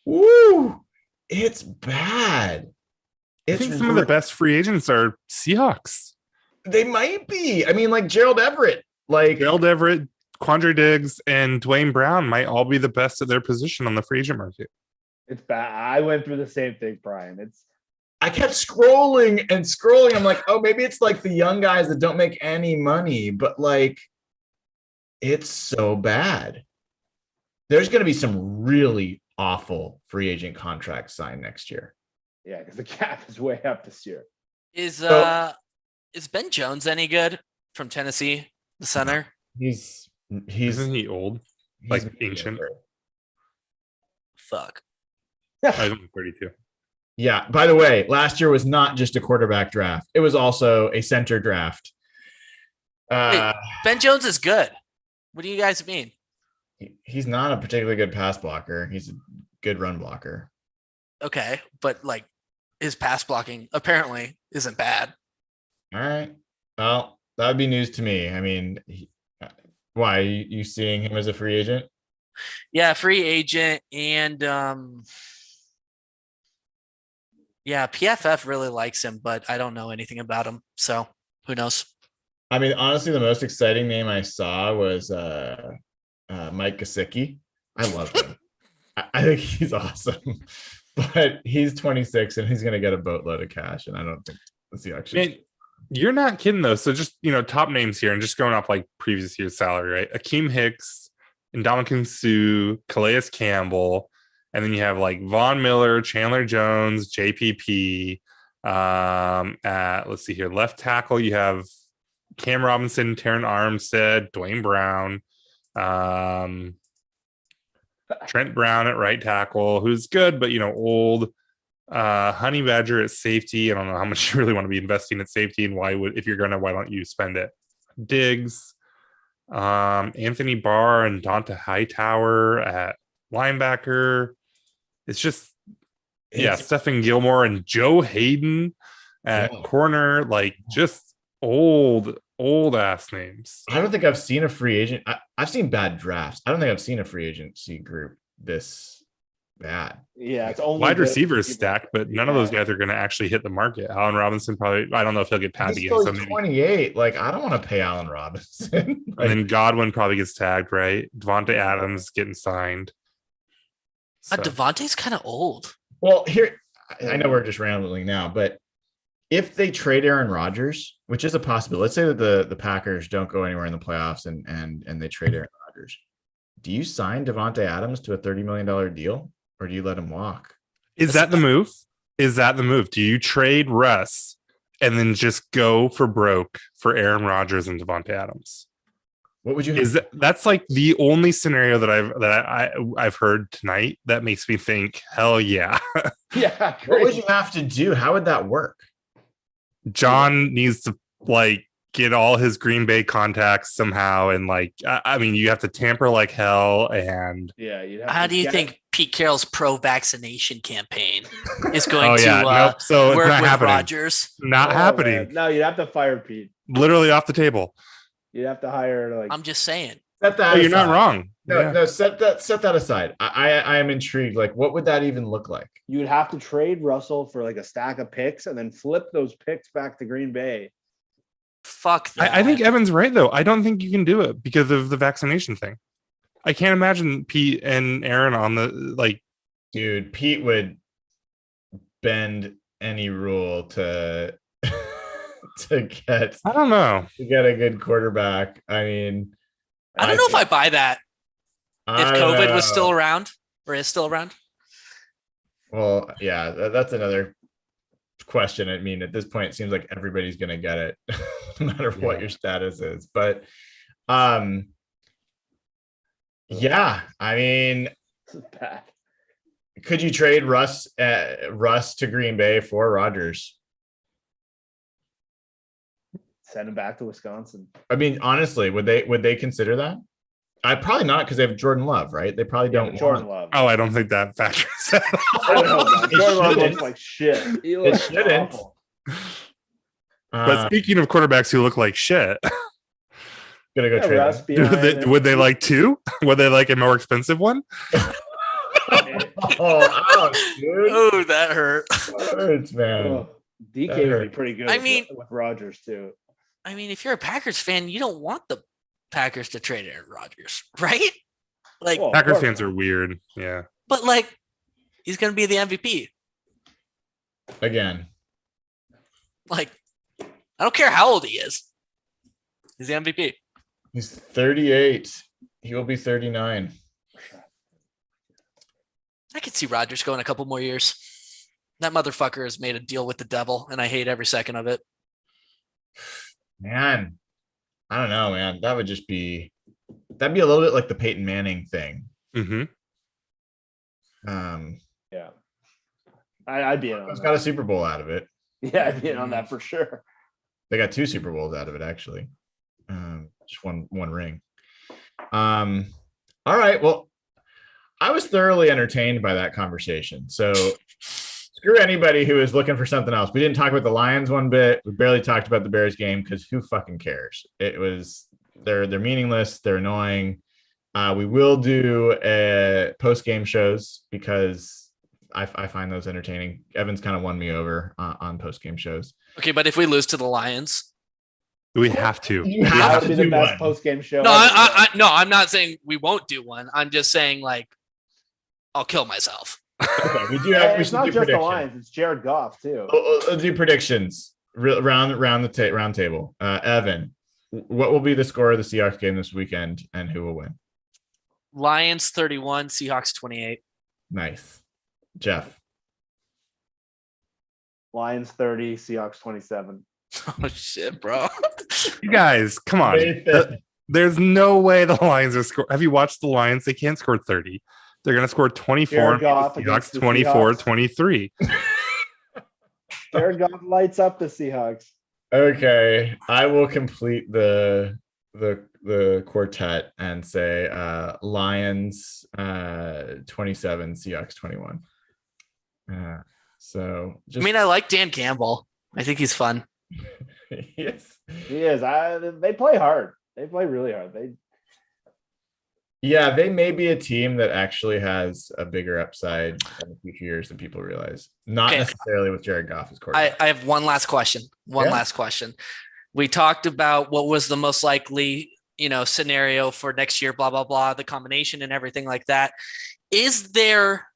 woo, it's bad. I think some of the best free agents are Seahawks. They might be. I mean, like Gerald Everett, Quandre Diggs, and Dwayne Brown might all be the best at their position on the free agent market. It's bad. I went through the same thing, Brian. I kept scrolling and scrolling. I'm like, oh, maybe it's like the young guys that don't make any money, but like, it's so bad. There's going to be some really awful free agent contracts signed next year. Yeah, because the cap is way up this year. Is Ben Jones any good from Tennessee, the center? Isn't he old? Like ancient? Fuck. I'm 32. Yeah. By the way, last year was not just a quarterback draft. It was also a center draft. Wait, Ben Jones is good. What do you guys mean? He's not a particularly good pass blocker. He's a good run blocker. Okay, but like his pass blocking apparently isn't bad. All right. Well, that would be news to me. I mean, why are you seeing him as a free agent? Yeah, free agent, and yeah, PFF really likes him, but I don't know anything about him, so who knows? I mean, honestly, the most exciting name I saw was Mike Gesicki. I love him. I think he's awesome, but he's 26 and he's going to get a boatload of cash, and I don't think the Seahawks should. Man, you're not kidding though. So just top names here, and just going off like previous year's salary, right? Akeem Hicks, Ndamukong Suh, Calais Campbell, and then you have like Von Miller, Chandler Jones, JPP. Let's see here, left tackle you have Cam Robinson, Taron Armstead, Dwayne Brown, Trent Brown at right tackle, who's good but old. Honey Badger at safety. I don't know how much you really want to be investing at safety, and why don't you spend it? Diggs, Anthony Barr and Donta Hightower at linebacker. It's just Stephen Gilmore and Joe Hayden at corner, like just old ass names. I don't think I've seen a free agent. I've seen bad drafts. I don't think I've seen a free agency group this bad. Yeah, it's only wide receivers stacked, but none of those guys are going to actually hit the market. Allen Robinson probably. I don't know if he'll get tagged again. So 28. Like, I don't want to pay Allen Robinson. And then Godwin probably gets tagged, right? Devontae Adams getting signed. So. Devontae's kind of old. Well, here, I know we're just rambling now, but if they trade Aaron Rodgers, which is a possibility, let's say that the Packers don't go anywhere in the playoffs and they trade Aaron Rodgers, do you sign Devontae Adams to a $30 million deal, or do you let him walk? Is that the move? Do you trade Russ and then just go for broke for Aaron Rodgers and Devontae Adams? What would you? That's like the only scenario that I've heard tonight that makes me think, hell yeah. Yeah. What would you have to do? How would that work? John needs to like get all his Green Bay contacts somehow, and like I mean, you have to tamper like hell. And how do you think Pete Carroll's pro-vaccination campaign is going to so work it's not with Rodgers? Not happening. Man. No, you'd have to fire Pete. Literally off the table. You'd have to hire I'm just saying. You're not wrong. No, set that aside. I am intrigued. Like, what would that even look like? You'd have to trade Russell for like a stack of picks and then flip those picks back to Green Bay. Fuck that. I think Evan's right though. I don't think you can do it because of the vaccination thing. I can't imagine Pete and Aaron on the like. Dude, Pete would bend any rule to get. I don't know. To get a good quarterback. I mean, I don't know if I buy that. If COVID was still around or is still around. Well, yeah, that's another question. I mean, at this point, it seems like everybody's going to get it, no matter what your status is. But, yeah, I mean, could you trade Russ to Green Bay for Rodgers? Send him back to Wisconsin. I mean, honestly, would they consider that? I probably not, because they have Jordan Love, right? They probably don't want Jordan Love. Oh, I don't think that factors. Jordan Love looks like shit. He looks shouldn't. But speaking of quarterbacks who look like shit, gonna go trade. Would they like two? Would they like a more expensive one? Ouch, dude. Oh, that hurt. That hurts, man. DK would be pretty good. I mean, with Rodgers too. I mean, if you're a Packers fan, you don't want the Packers to trade Aaron Rodgers, right? Like, Packers fans are weird. Yeah. But like, he's going to be the MVP again. Like, I don't care how old he is. He's the MVP. He's 38. He will be 39. I could see Rodgers going a couple more years. That motherfucker has made a deal with the devil, and I hate every second of it. Man, I don't know, man. That'd be a little bit like the Peyton Manning thing. Mm-hmm. Yeah. I'd be in on that. Got a Super Bowl out of it. Yeah, I'd be in on that for sure. They got 2 Super Bowls out of it, actually. Just one ring. All right. Well, I was thoroughly entertained by that conversation. So screw anybody who is looking for something else. We didn't talk about the Lions one bit. We barely talked about the Bears game because who fucking cares? They're meaningless. They're annoying. We will do post-game shows because I find those entertaining. Evan's kind of won me over on post-game shows. Okay, but if we lose to the Lions, We have to. You That have would to be the do best one. post game show. No, ever. no, I'm not saying we won't do one. I'm just saying like I'll kill myself. Okay, we do have. We It's should not do just the predictions. Lions; it's Jared Goff too. Let's do predictions. Round table. Evan, what will be the score of the Seahawks game this weekend, and who will win? Lions 31, Seahawks 28. Nice, Jeff. Lions 30, Seahawks 27. Oh shit, bro. You guys, come on. Nathan. There's no way the Lions are score. Have you watched the Lions? They can't score 30. They're going to score 24. Jared Goff Seahawks against the 24, Seahawks. 23. Jared Goff lights up the Seahawks. Okay, I will complete the quartet and say Lions 27, Seahawks 21. So just I mean, I like Dan Campbell. I think he's fun. yes. He is. They play hard. They play really hard. Yeah, they may be a team that actually has a bigger upside in the future years than people realize. Not Okay. necessarily with Jared Goff as quarterback. I have one last question. Last question. We talked about what was the most likely, scenario for next year, blah, blah, blah, the combination and everything like that. Is there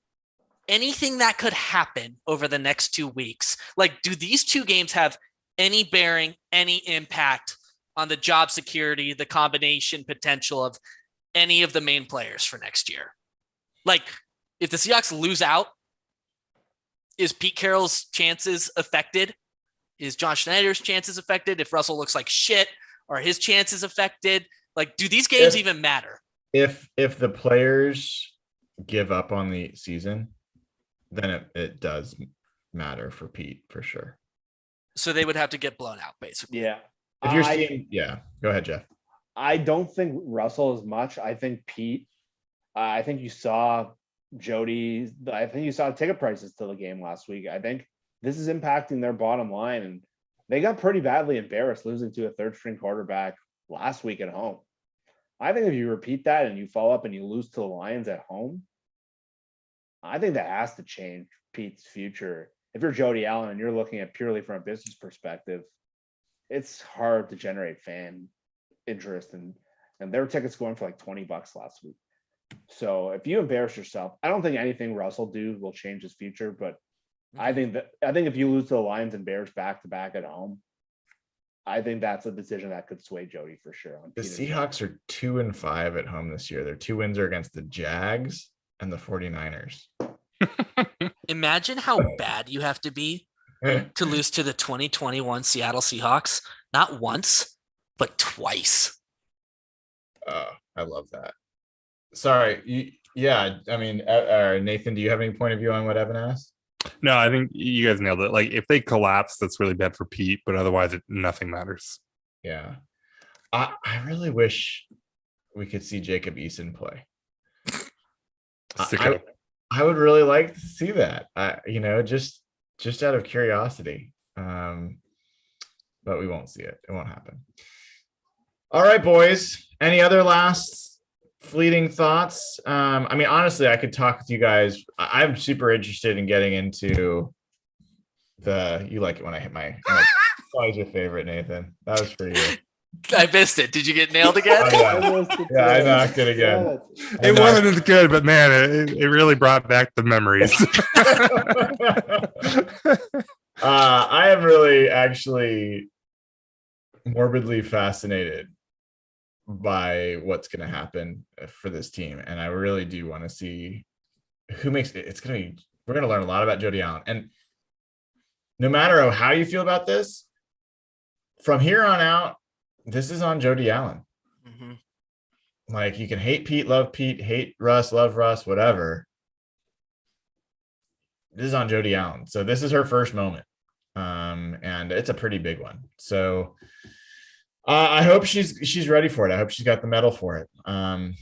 anything that could happen over the next 2 weeks? Like, do these two games have any bearing, any impact on the job security, the combination potential of any of the main players for next year? Like, if the Seahawks lose out, is Pete Carroll's chances affected? Is John Schneider's chances affected? If Russell looks like shit, are his chances affected? Like, do these games even matter? If the players give up on the season, then it does matter for Pete for sure. So they would have to get blown out, basically. Yeah. If you're seeing, go ahead, Jeff. I don't think Russell as much. I think Pete. I think you saw Jody. I think you saw ticket prices to the game last week. I think this is impacting their bottom line, and they got pretty badly embarrassed losing to a third-string quarterback last week at home. I think if you repeat that and you follow up and you lose to the Lions at home, I think that has to change Pete's future. If you're Jody Allen and you're looking at purely from a business perspective, it's hard to generate fan interest, and their tickets going for like $20 last week. So if you embarrass yourself, I don't think anything Russell do will change his future, but I think if you lose to the Lions and Bears back to back at home, I think that's a decision that could sway Jody for sure. The Seahawks are 2-5 at home this year. Their 2 wins are against the Jags and the 49ers. Imagine how bad you have to be to lose to the 2021 Seattle Seahawks, not once, but twice. I love that. Sorry. I mean, Nathan, do you have any point of view on what Evan asked? No, I think you guys nailed it. Like, if they collapse, that's really bad for Pete, but otherwise nothing matters. Yeah. I really wish we could see Jacob Eason play. I would really like to see that. Just out of curiosity. But we won't see it. It won't happen. All right, boys. Any other last fleeting thoughts? I mean, honestly, I could talk with you guys. I'm super interested in getting into you like it when I hit my always your favorite, Nathan. That was for you. I missed it. Did you get nailed again? Yeah, I knocked it again. It wasn't as good, but man, it really brought back the memories. I am really actually morbidly fascinated by what's going to happen for this team, and I really do want to see who makes it. We're going to learn a lot about Jody Allen, and no matter how you feel about this, from here on out, this is on Jody Allen. Mm-hmm. Like, you can hate Pete, love Pete, hate Russ, love Russ, whatever. This is on Jody Allen. So this is her first moment. And it's a pretty big one. So I hope she's ready for it. I hope she's got the medal for it. And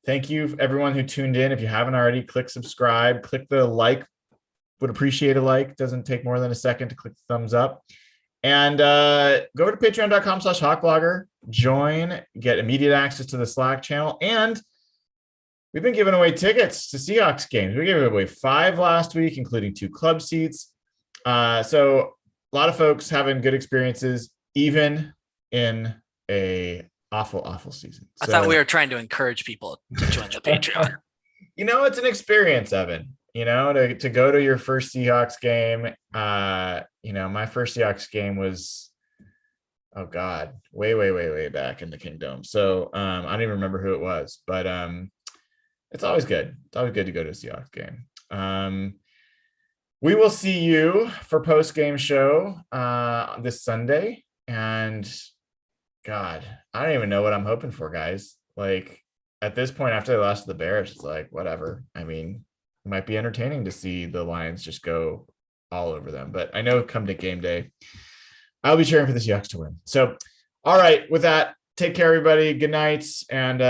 thank you everyone who tuned in. If you haven't already, click subscribe, click the like. Would appreciate a like. Doesn't take more than a second to click the thumbs up. And go over to patreon.com/hawkblogger, join, get immediate access to the Slack channel. And we've been giving away tickets to Seahawks games. We gave away 5 last week, including 2 club seats. So a lot of folks having good experiences, even in a awful season. I thought we were trying to encourage people to join the Patreon. It's an experience, Evan. To go to your first Seahawks game. My first Seahawks game was, oh God, way back in the Kingdom. So I don't even remember who it was, but it's always good. It's always good to go to a Seahawks game. We will see you for post-game show this Sunday. And God, I don't even know what I'm hoping for, guys. Like, at this point, after they lost to the Bears, it's like, whatever. I mean, it might be entertaining to see the Lions just go all over them. But I know come to game day, I'll be cheering for the Seahawks to win. So, all right, with that, take care, everybody. Good night. And